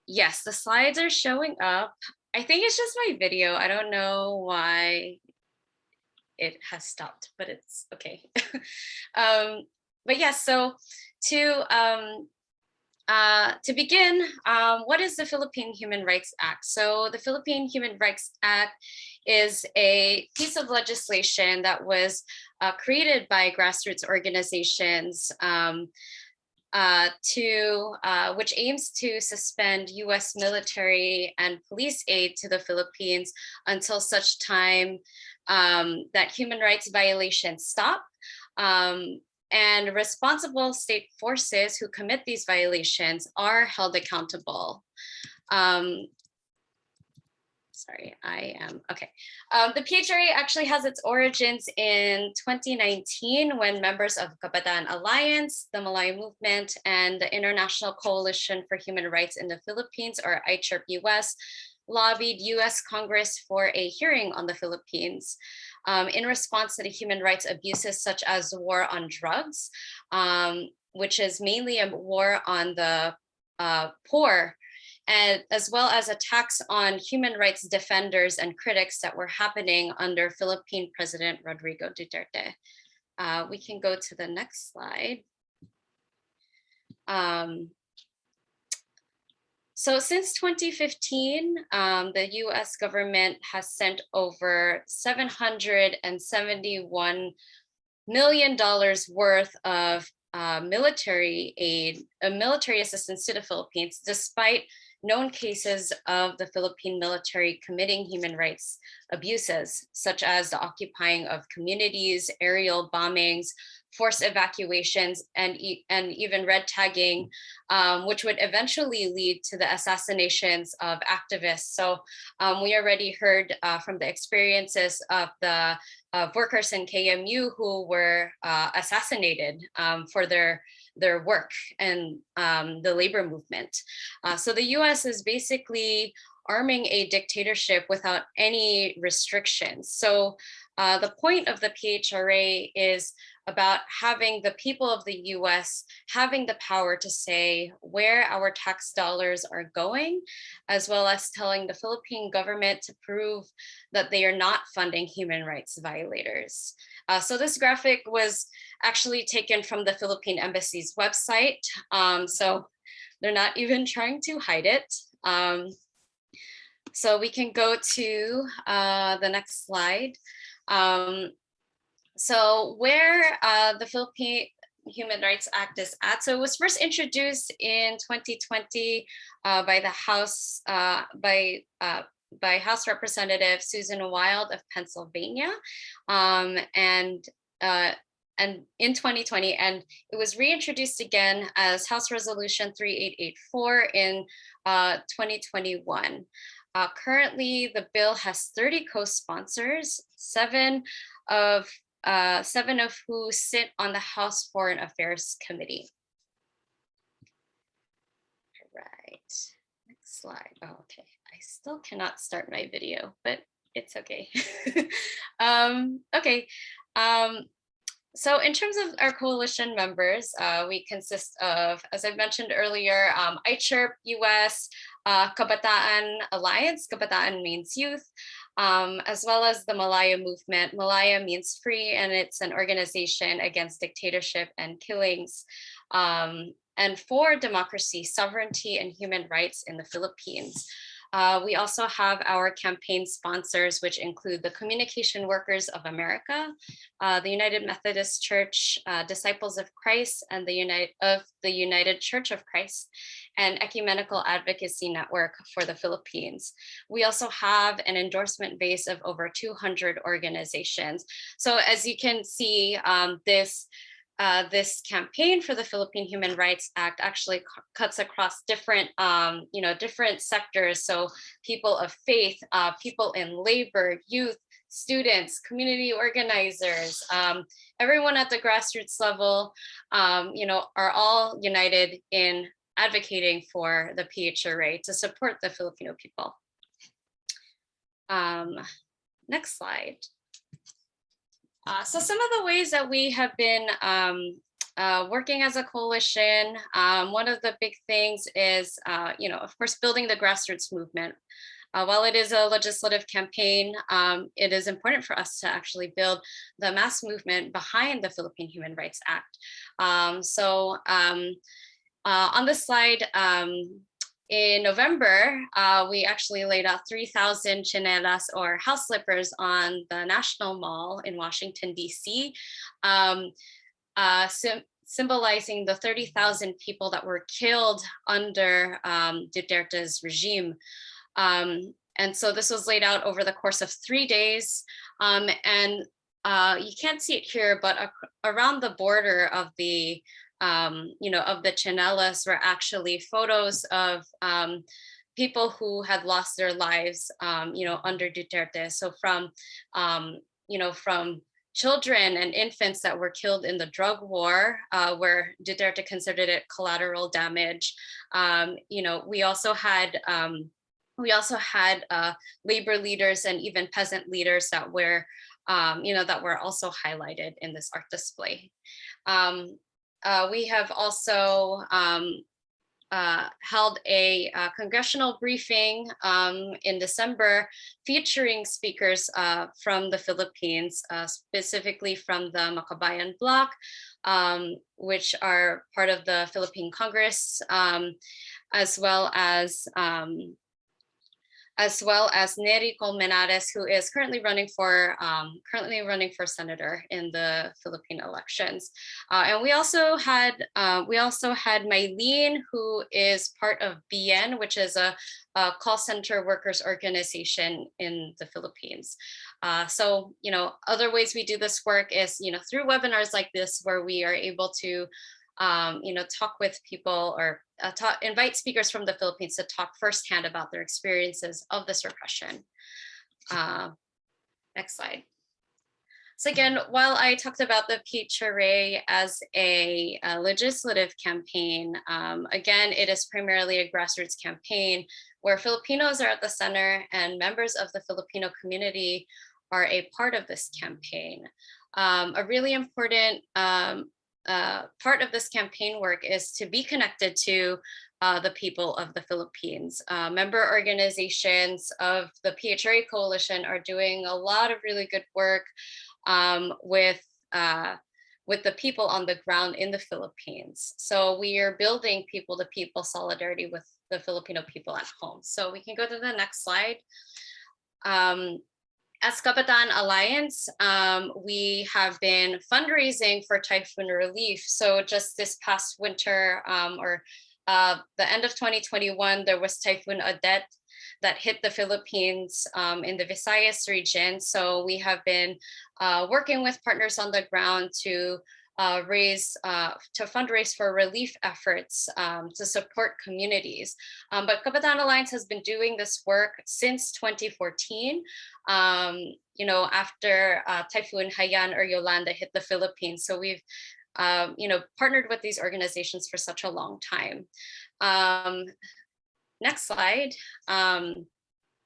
Yes, the slides are showing up. I think it's just my video. I don't know why it has stopped, but it's okay. But yes, so to begin, what is the Philippine Human Rights Act? So the Philippine Human Rights Act is a piece of legislation that was created by grassroots organizations which aims to suspend US military and police aid to the Philippines until such time that human rights violations stop, and responsible state forces who commit these violations are held accountable. Sorry, okay. The PHRA actually has its origins in 2019 when members of Kabataan Alliance, the Malaya Movement, and the International Coalition for Human Rights in the Philippines, or ICHRP-US, lobbied US Congress for a hearing on the Philippines in response to the human rights abuses such as war on drugs, which is mainly a war on the poor, and as well as attacks on human rights defenders and critics that were happening under Philippine President Rodrigo Duterte. We can go to the next slide. So since 2015, the US government has sent over $771 million worth of military aid, military assistance to the Philippines, despite known cases of the Philippine military committing human rights abuses, such as the occupying of communities, aerial bombings, forced evacuations, and even red tagging, which would eventually lead to the assassinations of activists. So we already heard from the experiences of the workers in KMU who were assassinated for their work and the labor movement. So the US is basically arming a dictatorship without any restrictions. So the point of the PHRA is about having the people of the US having the power to say where our tax dollars are going, as well as telling the Philippine government to prove that they are not funding human rights violators. So this graphic was actually taken from the Philippine Embassy's website. So they're not even trying to hide it. So we can go to the next slide. So where the Philippine Human Rights Act is at. So it was first introduced in 2020 by the House, by House Representative Susan Wild of Pennsylvania, and in 2020, and it was reintroduced again as House Resolution 3884 in 2021. Currently, the bill has 30 co-sponsors, seven of who sit on the House Foreign Affairs Committee. All right, next slide. Oh, okay, I still cannot start my video, but it's okay. Okay. So in terms of our coalition members, we consist of, as I mentioned earlier, ICHRP-US, Kabataan Alliance, Kabataan means youth, as well as the Malaya Movement. Malaya means free, and it's an organization against dictatorship and killings, and for democracy, sovereignty, and human rights in the Philippines. We also have our campaign sponsors, which include the Communication Workers of America, the United Methodist Church, Disciples of Christ, and the United Church of Christ, and Ecumenical Advocacy Network for the Philippines. We also have an endorsement base of over 200 organizations. So as you can see, this campaign for the Philippine Human Rights Act actually cuts across different, different sectors. So people of faith, people in labor, youth, students, community organizers, everyone at the grassroots level, are all united in advocating for the PHRA to support the Filipino people. Next slide. So some of the ways that we have been working as a coalition, one of the big things is, of course, building the grassroots movement. While it is a legislative campaign, it is important for us to actually build the mass movement behind the Philippine Human Rights Act. On this slide, in November, we actually laid out 3,000 chinelas or house slippers on the National Mall in Washington, D.C., symbolizing the 30,000 people that were killed under Duterte's regime. And so this was laid out over the course of 3 days. And you can't see it here, but around the border of the of the chinelas were actually photos of people who had lost their lives, under Duterte. So from children and infants that were killed in the drug war, where Duterte considered it collateral damage. We also had We also had labor leaders and even peasant leaders that were, that were also highlighted in this art display. We have also held a congressional briefing in December featuring speakers from the Philippines, specifically from the Makabayan Bloc, which are part of the Philippine Congress, as well as Neri Colmenares, who is currently running for senator in the Philippine elections. And we also had Mylene, who is part of BAYAN, which is a call center workers organization in the Philippines. So, other ways we do this work is, through webinars like this, where we are able to talk with people or invite speakers from the Philippines to talk firsthand about their experiences of this repression. Next slide. So again, while I talked about the PHRA as a legislative campaign, again, it is primarily a grassroots campaign where Filipinos are at the center and members of the Filipino community are a part of this campaign. A really important part of this campaign work is to be connected to the people of the Philippines. Member organizations of the PHRA coalition are doing a lot of really good work with the people on the ground in the Philippines. So we are building people-to-people solidarity with the Filipino people at home. So we can go to the next slide. As Kabataan Alliance, we have been fundraising for typhoon relief. So just this past winter, the end of 2021, there was Typhoon Odette that hit the Philippines in the Visayas region. So we have been working with partners on the ground to fundraise for relief efforts to support communities. But Kabataan Alliance has been doing this work since 2014, after Typhoon Haiyan or Yolanda hit the Philippines. So we've partnered with these organizations for such a long time. Next slide.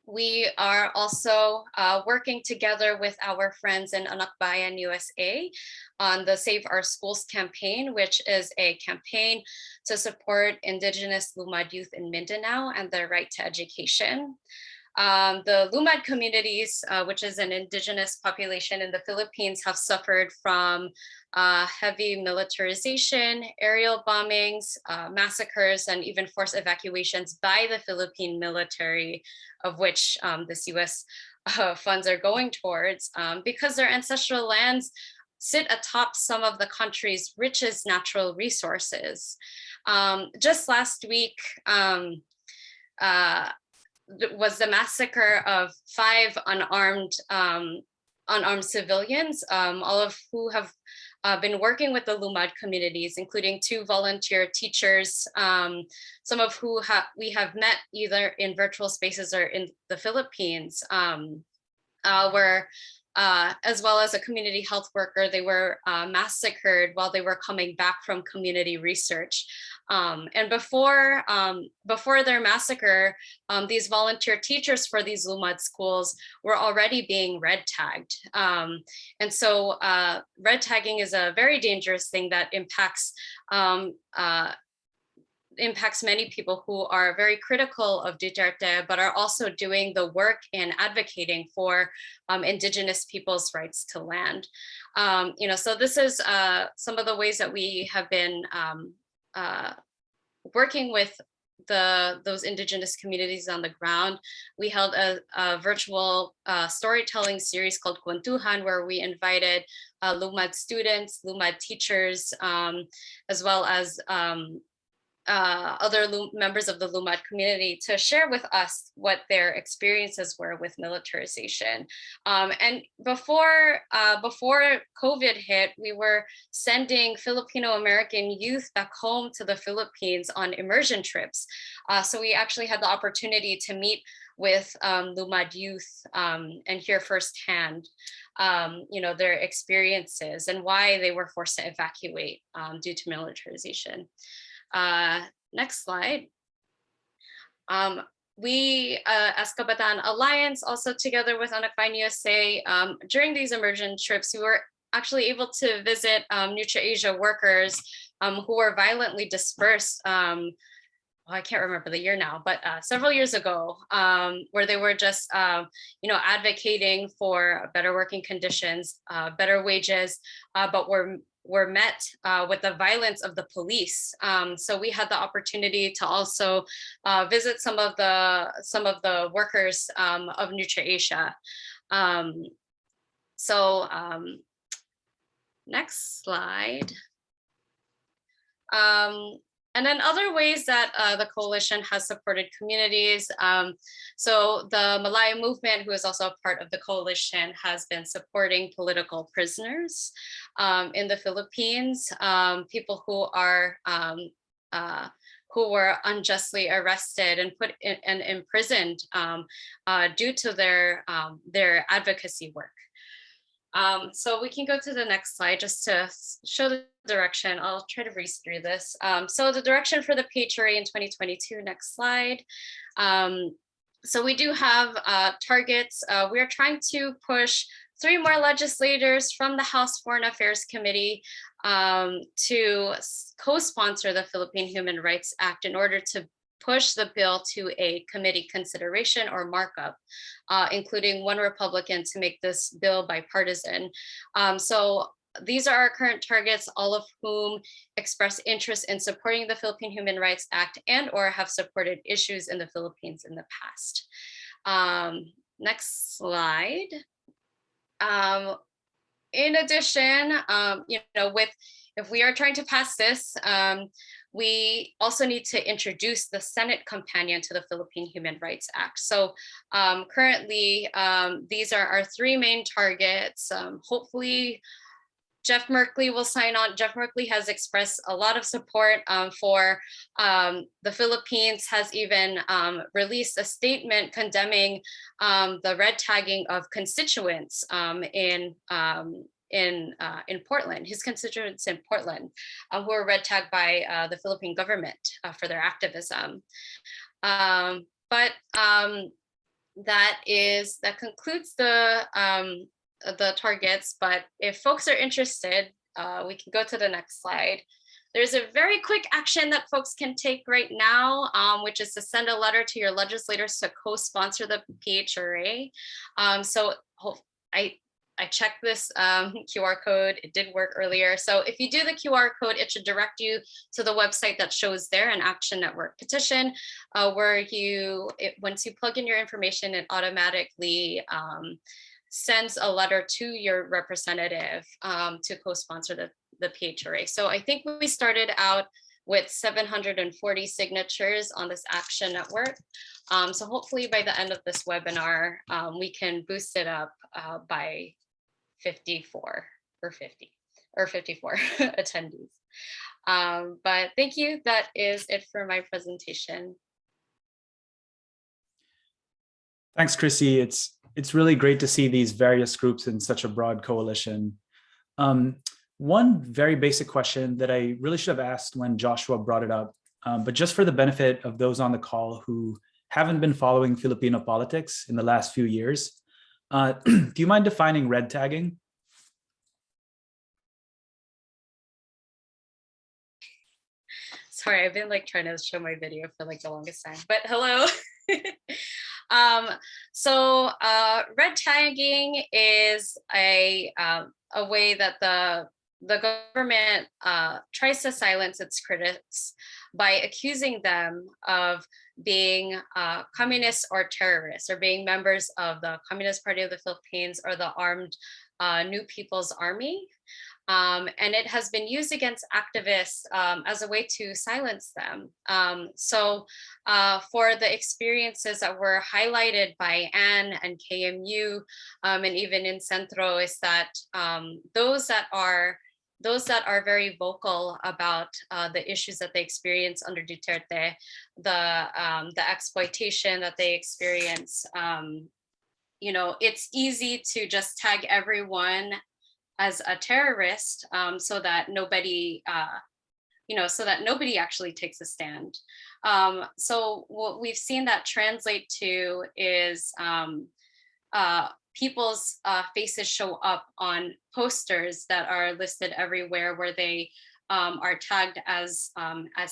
We are also working together with our friends in BAYAN USA on the Save Our Schools campaign, which is a campaign to support Indigenous Lumad youth in Mindanao and their right to education. The Lumad communities, which is an indigenous population in the Philippines, have suffered from heavy militarization, aerial bombings, massacres, and even forced evacuations by the Philippine military, of which this US funds are going towards, because their ancestral lands sit atop some of the country's richest natural resources. Just last week, was the massacre of 5 unarmed civilians, all of who have been working with the Lumad communities, including 2 volunteer teachers, some of who we have met either in virtual spaces or in the Philippines, as well as a community health worker. They were massacred while they were coming back from community research. And before their massacre, these volunteer teachers for these Lumad schools were already being red tagged. And so red tagging is a very dangerous thing that impacts many people who are very critical of Duterte, but are also doing the work in advocating for Indigenous people's rights to land. So this is some of the ways that we have been working with those Indigenous communities on the ground. We held a virtual storytelling series called Kwentuhan, where we invited Lumad students, Lumad teachers, as well as other members of the Lumad community to share with us what their experiences were with militarization. And before COVID hit, we were sending Filipino-American youth back home to the Philippines on immersion trips. So we actually had the opportunity to meet with Lumad youth and hear firsthand their experiences and why they were forced to evacuate due to militarization. Next slide. we, as Kabataan Alliance, also together with Untitled USA, during these immersion trips, we were actually able to visit Nutra-Asia workers who were violently dispersed. I can't remember the year now, but several years ago, where they were just, advocating for better working conditions, better wages, but were met with the violence of the police. So we had the opportunity to also visit some of the workers of Nutra-Asia. Next slide. And then other ways that the coalition has supported communities. So the Malaya Movement, who is also a part of the coalition, has been supporting political prisoners in the Philippines, people who were unjustly arrested and put in and imprisoned due to their advocacy work. So we can go to the next slide just to show the direction. I'll try to race through this. So the direction for the PHRA in 2022, next slide. So we do have targets. We are trying to push 3 more legislators from the House Foreign Affairs Committee to co-sponsor the Philippine Human Rights Act in order to push the bill to a committee consideration or markup, including 1 Republican to make this bill bipartisan. So these are our current targets, all of whom express interest in supporting the Philippine Human Rights Act and or have supported issues in the Philippines in the past. Next slide. In addition, if we are trying to pass this, we also need to introduce the Senate companion to the Philippine Human Rights Act. So currently, these are our 3 main targets. Hopefully, Jeff Merkley will sign on. Jeff Merkley has expressed a lot of support for the Philippines, has even released a statement condemning the red tagging of constituents in Portland, his constituents in Portland, who were red tagged by the Philippine government for their activism. That concludes the targets. But if folks are interested, we can go to the next slide. There's a very quick action that folks can take right now, which is to send a letter to your legislators to co-sponsor the PHRA. I checked this QR code. It did work earlier. So if you do the QR code, it should direct you to the website that shows there, an Action Network petition, where once you plug in your information, it automatically sends a letter to your representative to co-sponsor the PHRA. So I think we started out with 740 signatures on this Action Network. So hopefully by the end of this webinar, we can boost it up by 54 or 50 or 54 attendees. But thank you. That is it for my presentation. Thanks, Chrissy. It's really great to see these various groups in such a broad coalition. One very basic question that I really should have asked when Joshua brought it up, but just for the benefit of those on the call who haven't been following Filipino politics in the last few years, do you mind defining red tagging? Sorry, I've been trying to show my video for the longest time, but hello. So red tagging is a way that the government tries to silence its critics by accusing them of being communists or terrorists, or being members of the Communist Party of the Philippines or the Armed New People's Army. And it has been used against activists as a way to silence them. So for the experiences that were highlighted by Ann and KMU and even in Centro, is that those that are very vocal about the issues that they experience under Duterte, the exploitation that they experience, it's easy to just tag everyone as a terrorist so that nobody so that nobody actually takes a stand. So what we've seen that translate to is people's faces show up on posters that are listed everywhere, where they are tagged as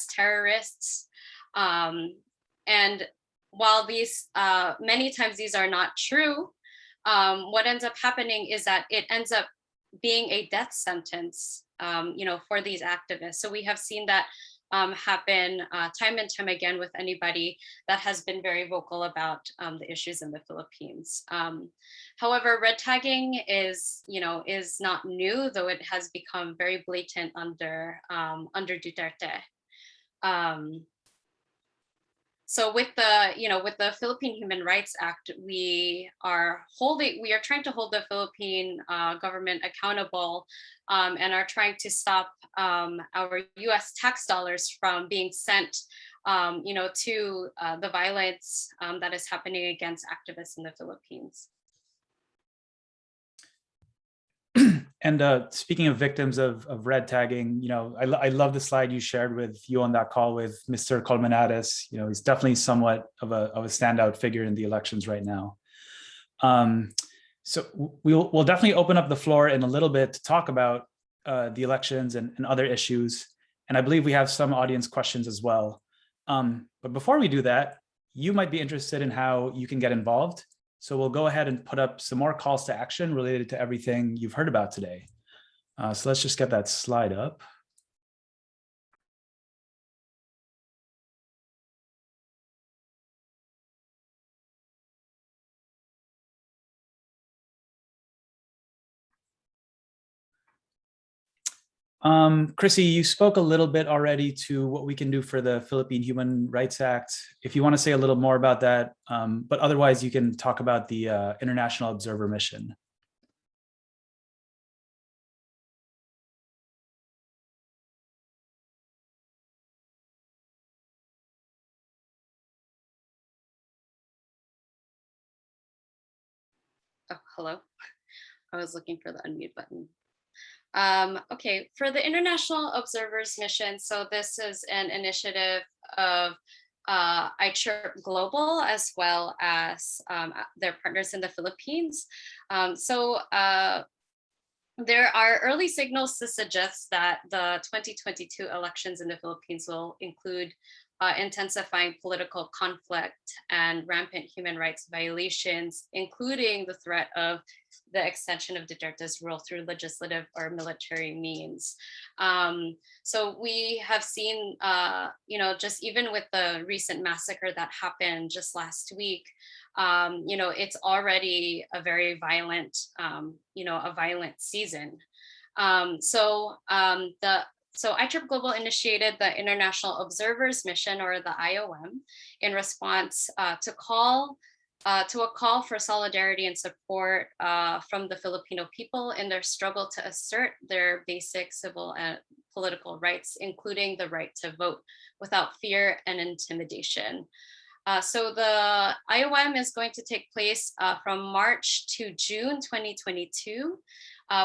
terrorists. And while these many times these are not true, what ends up happening is that it ends up being a death sentence, for these activists. So we have seen that happen time and time again with anybody that has been very vocal about the issues in the Philippines. However, red tagging is not new, though it has become very blatant under Duterte. So with the Philippine Human Rights Act, we are trying to hold the Philippine government accountable, and are trying to stop our U.S. tax dollars from being sent, to the violence that is happening against activists in the Philippines. And speaking of victims of red tagging, I love the slide you shared with you on that call with Mr. Colmenares. He's definitely somewhat of a standout figure in the elections right now. So we'll definitely open up the floor in a little bit to talk about the elections and other issues. And I believe we have some audience questions as well. But before we do that, you might be interested in how you can get involved. So we'll go ahead and put up some more calls to action related to everything you've heard about today. So let's just get that slide up. Chrissy, you spoke a little bit already to what we can do for the Philippine Human Rights Act. If you want to say a little more about that, but otherwise you can talk about the International Observer Mission. Oh, hello. I was looking for the unmute button. Okay, for the International Observers Mission, so this is an initiative of ICHRP Global, as well as their partners in the Philippines. There are early signals to suggest that the 2022 elections in the Philippines will include intensifying political conflict and rampant human rights violations, including the threat of the extension of Duterte's rule through legislative or military means. So we have seen, just even with the recent massacre that happened just last week, it's already a very violent, a violent season. So ICHRP Global initiated the International Observers Mission, or the IOM, in response to a call for solidarity and support from the Filipino people in their struggle to assert their basic civil and political rights, including the right to vote without fear and intimidation. So the IOM is going to take place from March to June 2022.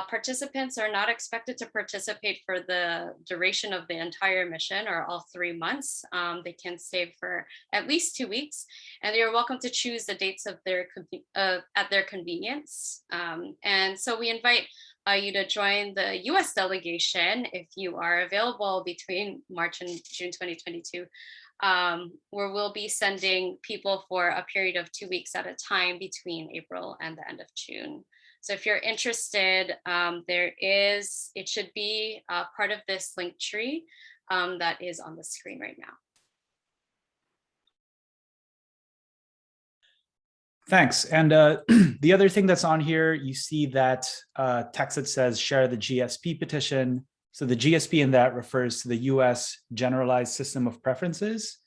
Participants are not expected to participate for the duration of the entire mission, or all 3 months. They can stay for at least 2 weeks, and they are welcome to choose the dates of at their convenience. And so we invite you to join the US delegation if you are available between March and June 2022, where we'll be sending people for a period of 2 weeks at a time between April and the end of June. So if you're interested, it should be part of this link tree that is on the screen right now. Thanks. And the other thing that's on here, you see that text that says share the GSP petition. So the GSP in that refers to the US Generalized System of Preferences.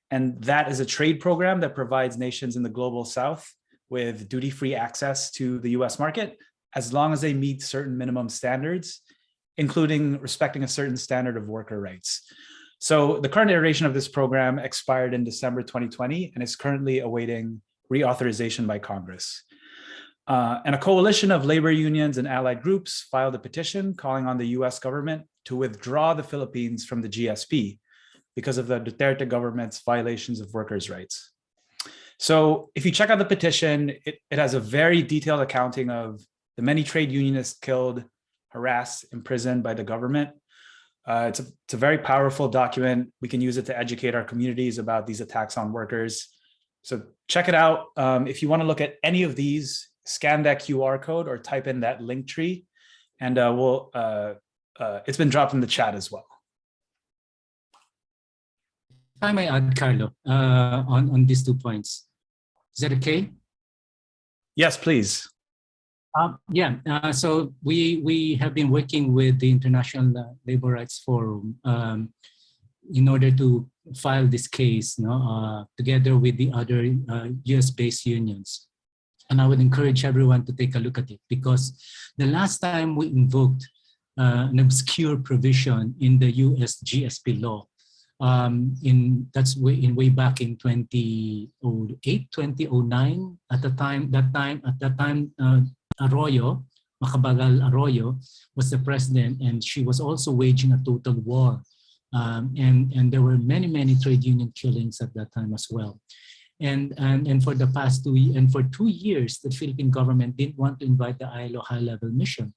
And that is a trade program that provides nations in the global South with duty-free access to the US market, as long as they meet certain minimum standards, including respecting a certain standard of worker rights. So the current iteration of this program expired in December 2020 and is currently awaiting reauthorization by Congress. And a coalition of labor unions and allied groups filed a petition calling on the US government to withdraw the Philippines from the GSP because of the Duterte government's violations of workers' rights. So if you check out the petition, it has a very detailed accounting of the many trade unionists killed, harassed, imprisoned by the government. It's a very powerful document. We can use it to educate our communities about these attacks on workers. So check it out. If you want to look at any of these, scan that QR code or type in that link tree, and it's been dropped in the chat as well. If I may add, Carlo, on these 2 points. Is that okay? Yes, please. So we have been working with the International Labor Rights Forum in order to file this case, together with the other US-based unions. And I would encourage everyone to take a look at it, because the last time we invoked an obscure provision in the US GSP law, way back in 2008, 2009. At that time, Arroyo, Macabagal Arroyo, was the president, and she was also waging a total war. And there were many trade union killings at that time as well. And for the past 2 years, and for 2 years, the Philippine government didn't want to invite the ILO high-level mission.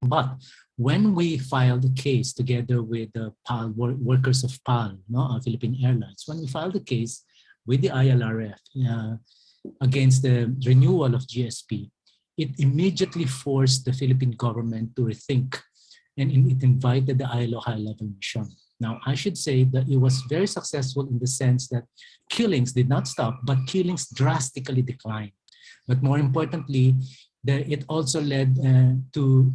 But when we filed the case together with the PAL, workers of PAL, Philippine Airlines, when we filed the case with the ILRF against the renewal of GSP, it immediately forced the Philippine government to rethink, and it invited the ILO high-level mission. Now, I should say that it was very successful in the sense that killings did not stop, but killings drastically declined. But more importantly, it also led to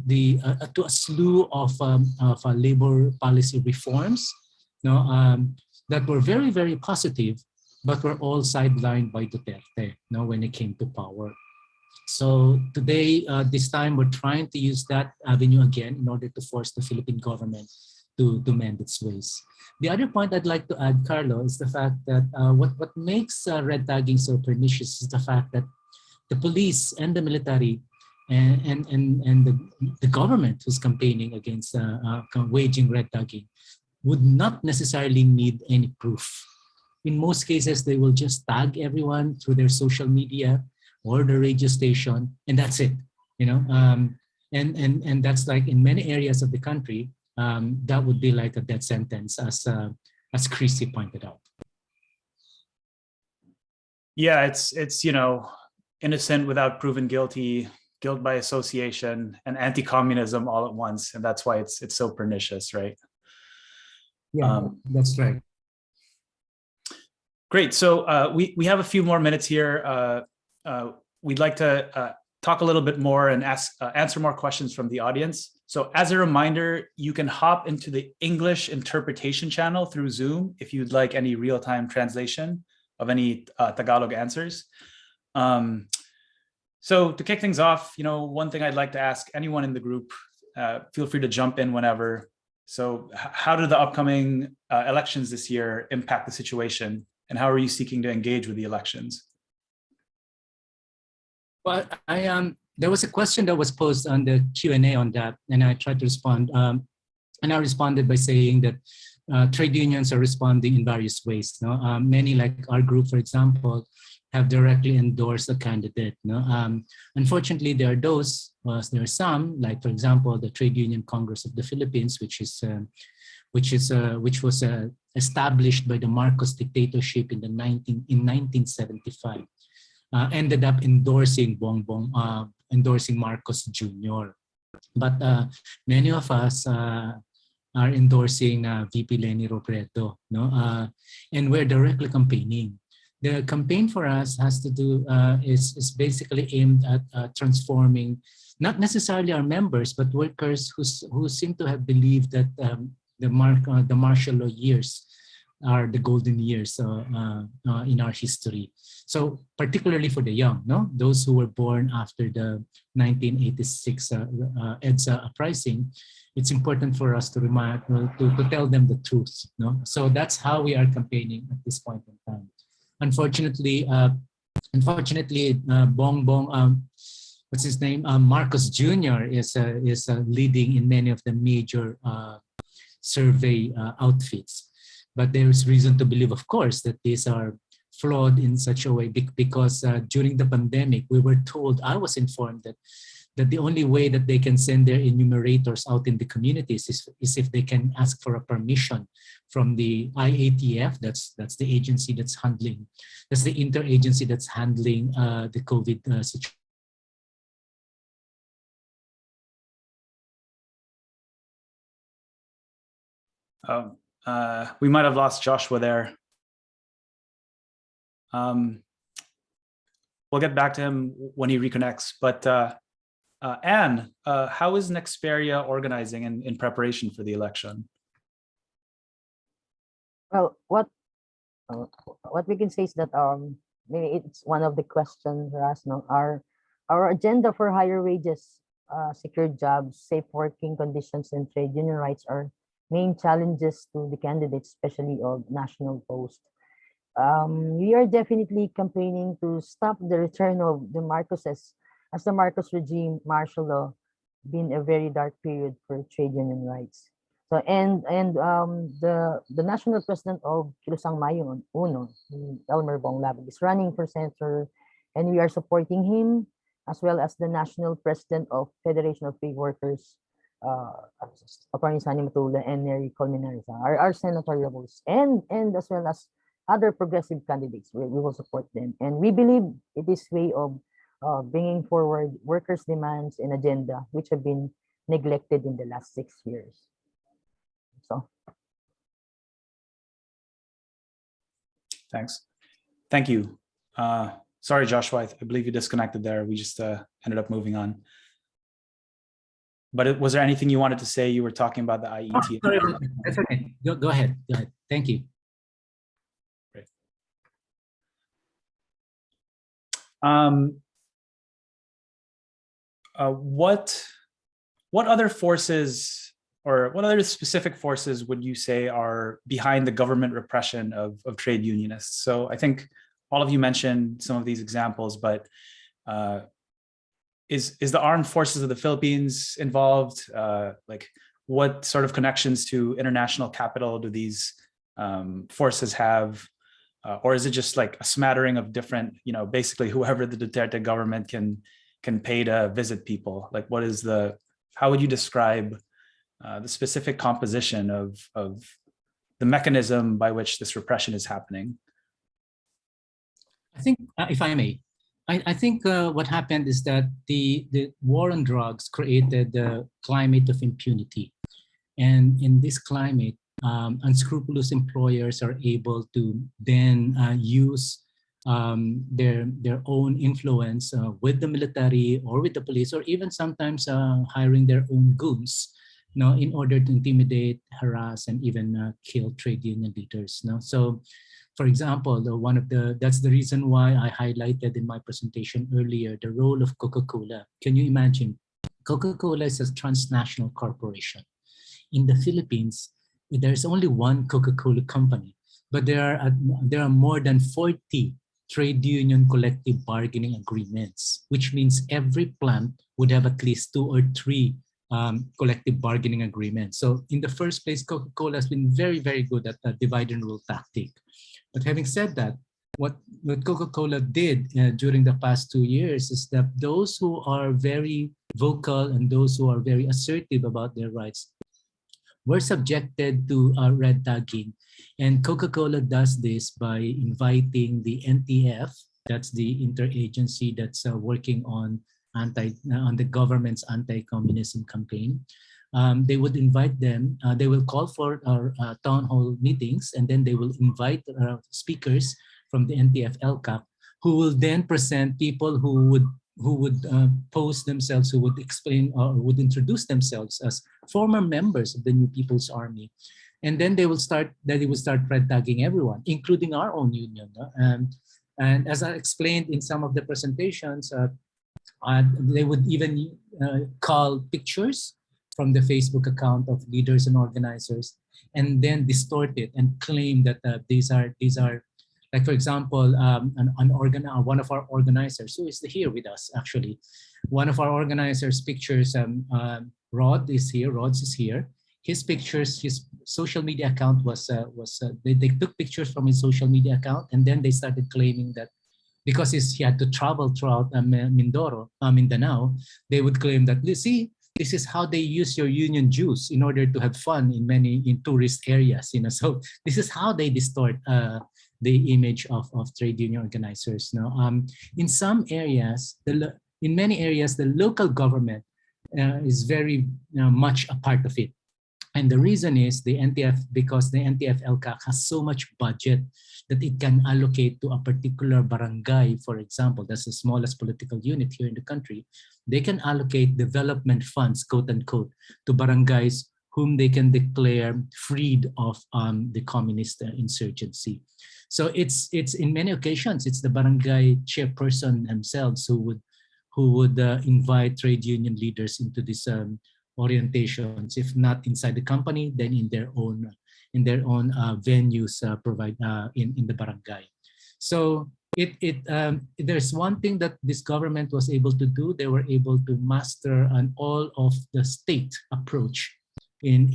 a slew of labor policy reforms, that were very positive, but were all sidelined by Duterte, when it came to power. So today, this time, we're trying to use that avenue again in order to force the Philippine government to mend its ways. The other point I'd like to add, Carlo, is the fact that what makes red tagging so pernicious is the fact that the police and the military and the government who's campaigning against waging red tagging would not necessarily need any proof. In most cases, they will just tag everyone through their social media or the radio station, and that's it. And that's like in many areas of the country, that would be like a death sentence, as Chrissy pointed out. Yeah, it's innocent without proven guilty, guilt by association, and anti-communism all at once, and that's why it's so pernicious, right? Yeah, that's right. Great. So we have a few more minutes here. We'd like to talk a little bit more and answer more questions from the audience. So as a reminder, you can hop into the English interpretation channel through Zoom if you'd like any real-time translation of any Tagalog answers. So to kick things off, one thing I'd like to ask anyone in the group, feel free to jump in whenever. So how do the upcoming elections this year impact the situation, and how are you seeking to engage with the elections? Well, there was a question that was posed on the Q&A on that, and I tried to respond. And I responded by saying that trade unions are responding in various ways. Many, like our group, for example, have directly endorsed a candidate. Unfortunately, there are some, like for example, the Trade Union Congress of the Philippines, which was established by the Marcos dictatorship in 1975. Ended up endorsing endorsing Marcos Jr. But many of us are endorsing VP Leni Robredo, and we're directly campaigning. The campaign for us has to do is basically aimed at transforming not necessarily our members, but workers who seem to have believed that the martial law years are the golden years in our history. So particularly for the young, those who were born after the 1986 EDSA uprising, it's important for us to tell them the truth. So that's how we are campaigning at this point in time. Unfortunately, what's his name? Marcos Jr. is leading in many of the major survey outfits. But there is reason to believe, of course, that these are flawed in such a way because during the pandemic, we were told, I was informed that the only way that they can send their enumerators out in the communities is if they can ask for a permission from the IATF, that's the agency that's handling, that's the interagency that's handling the COVID situation. We might have lost Joshua there. We'll get back to him when he reconnects. But Anne, how is Nexperia organizing in preparation for the election? Well, what we can say is that maybe it's one of the questions for us. No, our agenda for higher wages, secure jobs, safe working conditions, and trade union rights are main challenges to the candidates, especially of national post. We are definitely campaigning to stop the return of the Marcoses, as the Marcos regime martial law been a very dark period for trade union rights. So the national president of Kilusang Mayo Uno, Elmer Bonglabag, is running for Centro, and we are supporting him, as well as the national president of Federation of Free Workers, Attorney Sani Matula and Neri Colmenares, our senatorials, and as well as other progressive candidates. We will support them, and we believe it is way of bringing forward workers' demands and agenda which have been neglected in the last 6 years. So, thanks. Thank you. Sorry, Joshua, I believe you disconnected there. We just ended up moving on. But was there anything you wanted to say? You were talking about the IET. Oh, sorry, that's okay. Go ahead. Go ahead. Thank you. Great. What other forces, or what other specific forces would you say are behind the government repression of trade unionists? So I think all of you mentioned some of these examples, but is the armed forces of the Philippines involved? Like, what sort of connections to international capital do these forces have? Or is it just like a smattering of different, basically whoever the Duterte government can pay to visit people? Like, how would you describe the specific composition of the mechanism by which this repression is happening? I think, if I may, I think what happened is that the war on drugs created the climate of impunity. And in this climate, unscrupulous employers are able to then use their own influence with the military or with the police, or even sometimes hiring their own goons, in order to intimidate, harass, and even kill trade union leaders. So, for example, that's the reason why I highlighted in my presentation earlier the role of Coca-Cola. Can you imagine? Coca-Cola is a transnational corporation. In the Philippines, there's only one Coca-Cola company, but there are more than 40 trade union collective bargaining agreements, which means every plant would have at least 2 or 3 collective bargaining agreements. So in the first place, Coca-Cola has been very, very good at the divide and rule tactic. But having said that, what Coca-Cola did during the past 2 years is that those who are very vocal and those who are very assertive about their rights were subjected to red tagging. And Coca-Cola does this by inviting the NTF, that's the interagency that's working on the government's anti-communism campaign. They would invite them, they will call for town hall meetings, and then they will invite speakers from the NTF LCAP, who will then present people who would pose themselves, who would explain or would introduce themselves as former members of the New People's Army. And then they will start red tagging everyone, including our own union. And as I explained in some of the presentations, they would even call pictures from the Facebook account of leaders and organizers, and then distort it and claim that these are Like, for example, one of our organizers who is here with us, actually, one of our organizers' pictures, Rods is here. His pictures, his social media account they took pictures from his social media account, and then they started claiming that because he had to travel throughout Mindanao, they would claim that, see, this is how they use your union dues in order to have fun in tourist areas, So this is how they distort the image of trade union organizers. In some areas, in many areas, the local government is very much a part of it. And the reason is because the NTF-LCAC has so much budget that it can allocate to a particular barangay, for example. That's the smallest political unit here in the country. They can allocate development funds, quote unquote, to barangays whom they can declare freed of the communist insurgency. So it's in many occasions, it's the barangay chairperson themselves who would invite trade union leaders into this orientations, if not inside the company, then in their own venues in the barangay. So there's one thing that this government was able to do. They were able to master an all of the state approach in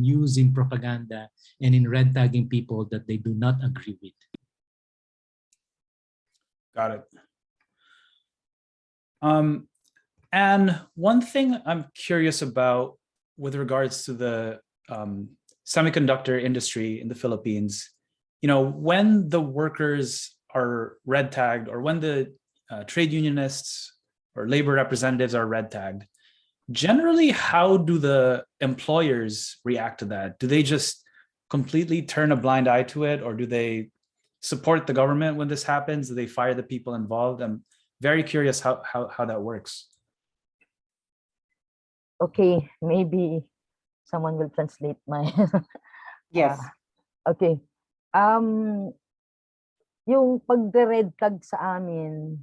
using propaganda and in red tagging people that they do not agree with. Got it. And one thing I'm curious about with regards to the semiconductor industry in the Philippines, when the workers are red tagged, or when the trade unionists or labor representatives are red tagged, generally, how do the employers react to that? Do they just completely turn a blind eye to it, or do they support the government when this happens? Do they fire the people involved? I'm very curious how that works. Okay, maybe someone will translate my Yes. Okay. Yung pagre-red tag sa amin,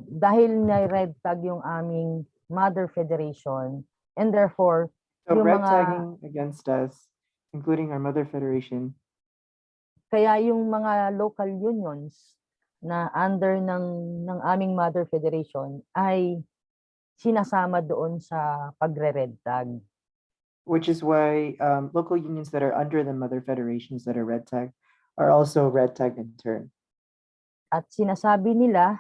dahil na-red tag yung aming mother federation, and therefore So yung red mga, tagging against us, including our mother federation. kaya yung mga local unions na under ng aming mother federation ay sinasama doon sa pagre-red tag. Which is why local unions that are under the mother federations that are red tagged are also red tagged in turn. At sinasabi nila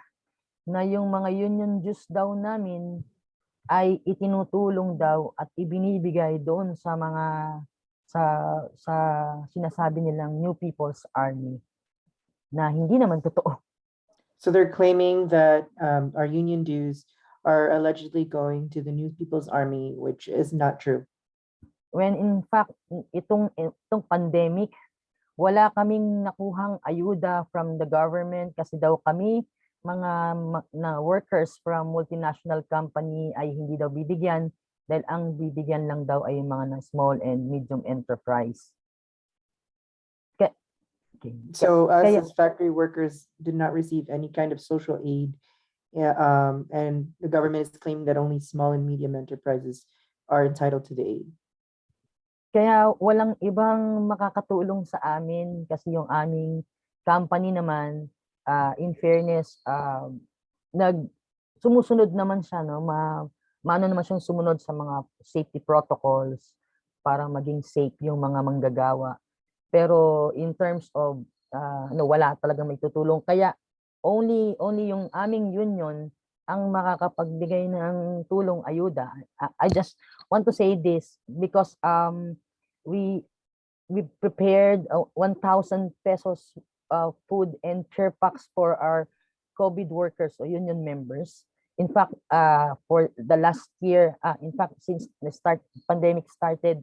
na yung mga union dues daw namin ay itinutulong daw at ibinibigay doon sa mga sa sinasabi nilang New People's Army, na hindi naman totoo. So they're claiming that our union dues are allegedly going to the New People's Army, which is not true. When in fact, itong pandemic, wala kaming nakuhang ayuda from the government kasi daw kami, mga workers from multinational company ay hindi daw bibigyan dahil ang bibigyan lang daw ay mga small and medium enterprise. So us as factory workers did not receive any kind of social aid. And the government is claiming that only small and medium enterprises are entitled to the aid. Kaya walang ibang makakatulong sa amin kasi yung aming company naman, in fairness, sumusunod naman siya, maano naman siyang sumunod sa mga safety protocols para maging safe yung mga manggagawa. Pero in terms of wala talagang may tutulong. Kaya only yung aming union ang makakapagbigay ng tulong ayuda. I just want to say this because we prepared 1,000 pesos food and care packs for our COVID workers or union members. In fact, for the last year, in fact, since the pandemic started,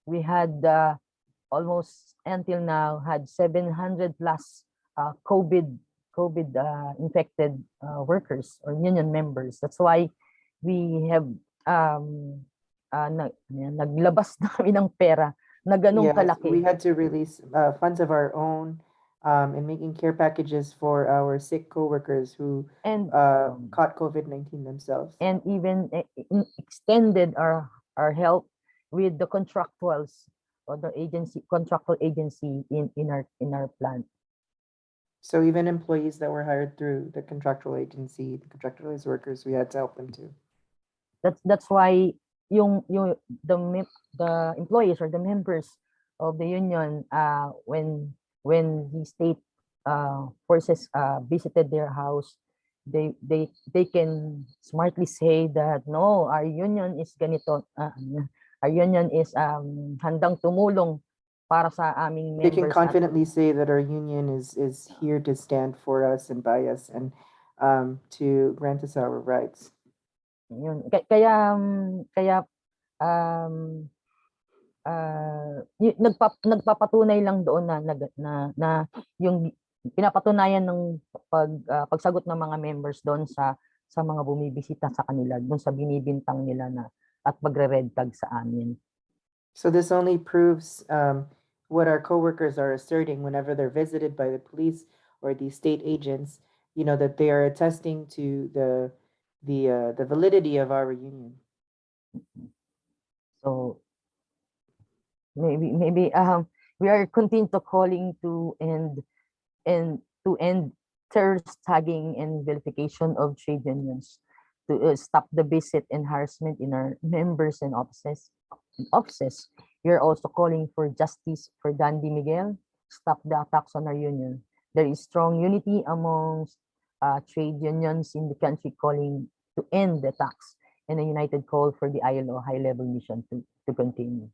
we had almost until now had 700 plus COVID infected workers or union members. That's why we have naglabas na kami ng pera na ganung kalaki. We had to release funds of our own in making care packages for our sick co-workers who caught COVID-19 themselves. And even extended our help with the contractuals other agency, contractual agency in our plant. So even employees that were hired through the contractual agency, the contractualized workers, we had to help them too. That's why the employees or the members of the union, when the state forces visited their house, they can smartly say that no, our union is ganito, our union is handang tumulong para sa aming They can members. confidently say that our union is here to stand for us and by us and to grant us our rights. Yun. Kaya nagpapatunay lang doon na yung pinapatunayan ng pagsagot ng mga members doon sa mga bumibisita sa kanila, doon sa binibintang nila na at magre-red tag sa amin. So this only proves what our coworkers are asserting whenever they're visited by the police or the state agents, you know, that they are attesting to the validity of our union. So maybe we are continue to calling to end terrorist tagging and vilification of trade unions, to stop the visit and harassment in our members and offices. We are also calling for justice for Dandy Miguel, stop the attacks on our union. There is strong unity amongst trade unions in the country calling to end the attacks, and a united call for the ILO high-level mission to continue.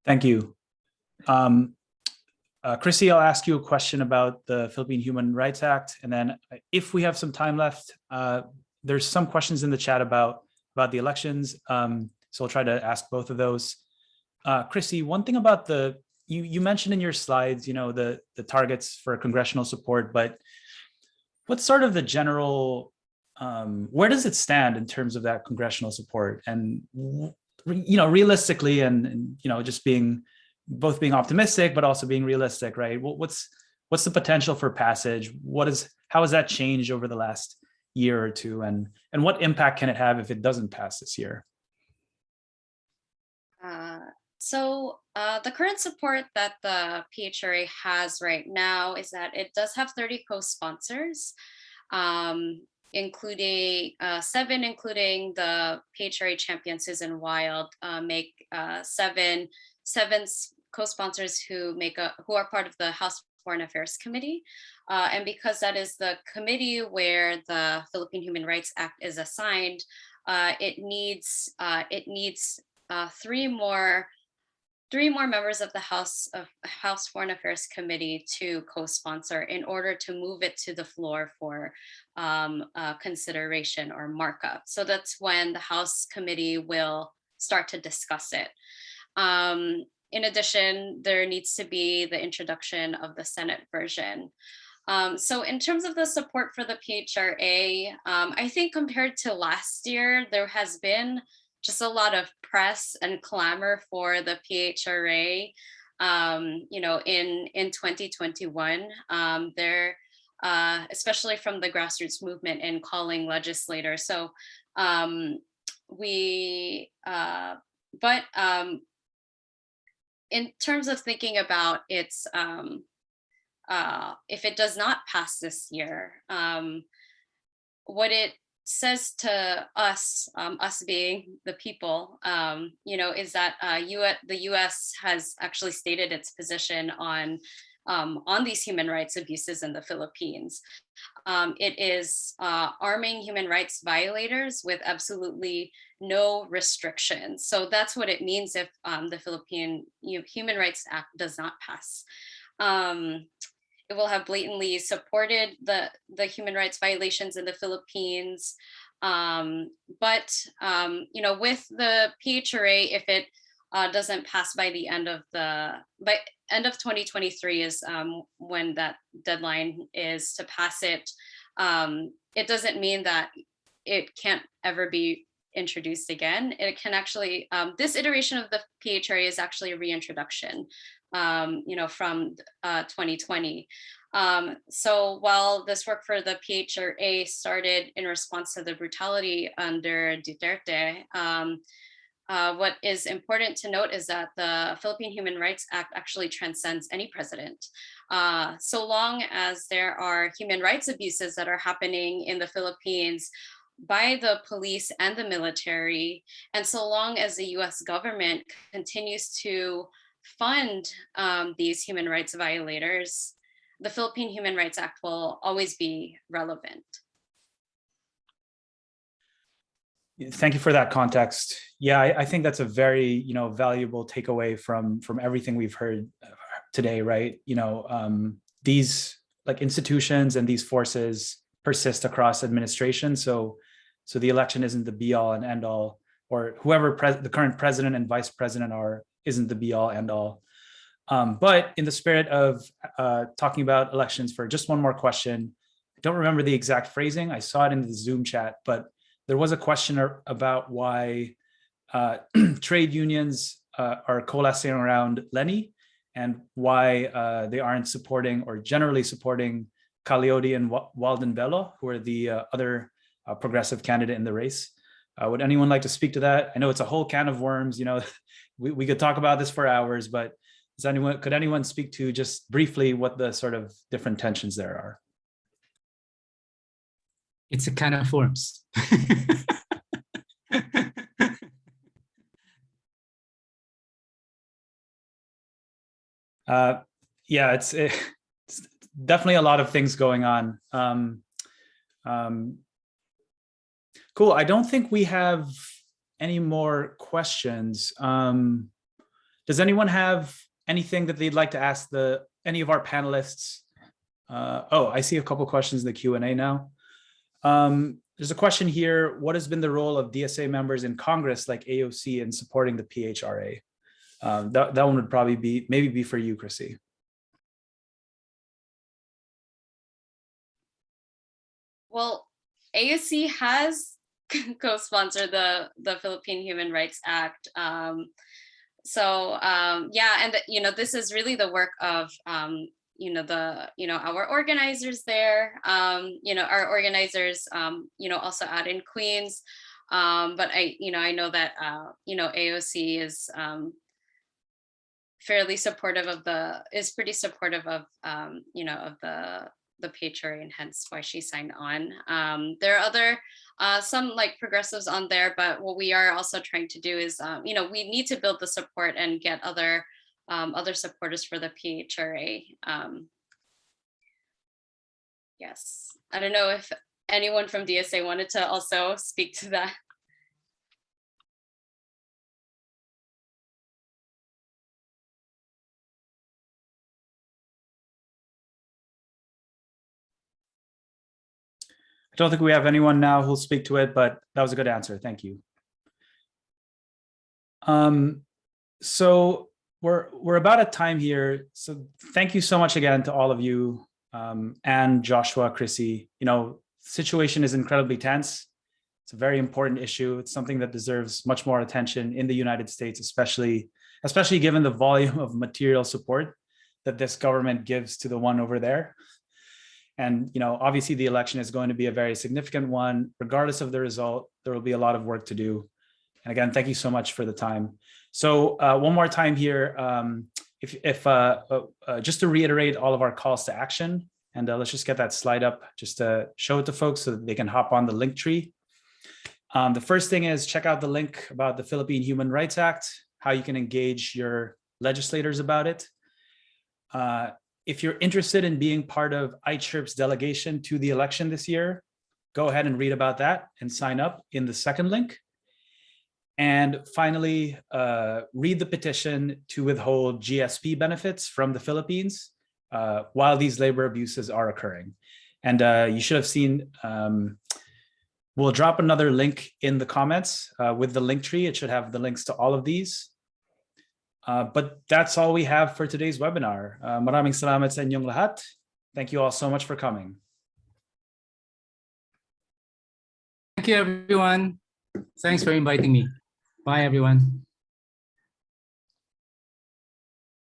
Thank you. Chrissy, I'll ask you a question about the Philippine Human Rights Act, and then if we have some time left, there's some questions in the chat about the elections, so I'll try to ask both of those. Chrissy, one thing about you mentioned in your slides, you know, the targets for congressional support, but what's sort of the general, where does it stand in terms of that congressional support? And, you know, realistically and you know, just being optimistic, but also being realistic, right? What's the potential for passage? How has that changed over the last year or two? And what impact can it have if it doesn't pass this year? So the current support that the PHRA has right now is that it does have 30 co-sponsors, including 7, including the PHRA champion Susan Wild, make seven co-sponsors who are part of the House Foreign Affairs Committee. And because that is the committee where the Philippine Human Rights Act is assigned, it needs 3 more members of the House Foreign Affairs Committee to co-sponsor in order to move it to the floor for consideration or markup. So that's when the House Committee will start to discuss it. In addition, there needs to be the introduction of the Senate version. So in terms of the support for the PHRA, I think compared to last year, there has been just a lot of press and clamor for the PHRA. You know, in 2021, especially from the grassroots movement in calling legislators. So in terms of thinking about its, if it does not pass this year, what it says to us, us being the people, you know, is that the U.S. has actually stated its position on these human rights abuses in the Philippines. It is arming human rights violators with absolutely no restrictions. So that's what it means if the Philippine Human Rights Act does not pass. It will have blatantly supported the human rights violations in the Philippines. But you know, with the PHRA, if it doesn't pass by the end of 2023 is when that deadline is to pass it. It doesn't mean that it can't ever be introduced again. It can actually, this iteration of the PHRA is actually a reintroduction from 2020. So while this work for the PHRA started in response to the brutality under Duterte, what is important to note is that the Philippine Human Rights Act actually transcends any president. So long as there are human rights abuses that are happening in the Philippines by the police and the military, and so long as the US government continues to fund these human rights violators, the Philippine Human Rights Act will always be relevant. Thank you for that context. Yeah, I think that's a very valuable takeaway from everything we've heard today, right? These like institutions and these forces persist across administration. So the election isn't the be all and end all, or whoever the current president and vice president are isn't the be all end all. But in the spirit of talking about elections, for just one more question, I don't remember the exact phrasing. I saw it in the Zoom chat, but there was a question about why trade unions are coalescing around Lenny and why they aren't supporting or generally supporting Caliodi and Walden Bello, who are the other progressive candidate in the race. Would anyone like to speak to that? I know it's a whole can of worms. We could talk about this for hours, but could anyone speak to just briefly what the sort of different tensions there are? It's a can of worms. Yeah, it's definitely a lot of things going on. Cool. I don't think we have any more questions. Does anyone have anything that they'd like to ask any of our panelists? Oh, I see a couple questions in the Q&A now. There's a question here. What has been the role of DSA members in Congress like AOC in supporting the PHRA? That one would probably maybe be for you, Chrissy. Well, AOC has co-sponsored the Philippine Human Rights Act. Yeah, and this is really the work of our organizers there. Our organizers also out in Queens. But I know that AOC is fairly supportive of pretty supportive of the PHRA, and hence why she signed on. There are other some like progressives on there, but what we are also trying to do is we need to build the support and get other supporters for the PHRA. Yes, I don't know if anyone from DSA wanted to also speak to that. I don't think we have anyone now who'll speak to it, but that was a good answer. Thank you. So we're about at time here. So thank you so much again to all of you, Ann, Joshua, Chrissy. Situation is incredibly tense. It's a very important issue. It's something that deserves much more attention in the United States, especially given the volume of material support that this government gives to the one over there. And obviously the election is going to be a very significant one. Regardless of the result, there will be a lot of work to do. And again, thank you so much for the time. So one more time here, just to reiterate all of our calls to action, and let's just get that slide up just to show it to folks so that they can hop on the link tree. The first thing is check out the link about the Philippine Human Rights Act, how you can engage your legislators about it. If you're interested in being part of ICHRP's delegation to the election this year, go ahead and read about that and sign up in the second link. And finally, read the petition to withhold GSP benefits from the Philippines while these labor abuses are occurring. And you should have seen, we'll drop another link in the comments with the link tree. It should have the links to all of these. But that's all we have for today's webinar. Maraming salamat sa inyong lahat. Thank you all so much for coming. Thank you, everyone. Thanks for inviting me. Bye, everyone.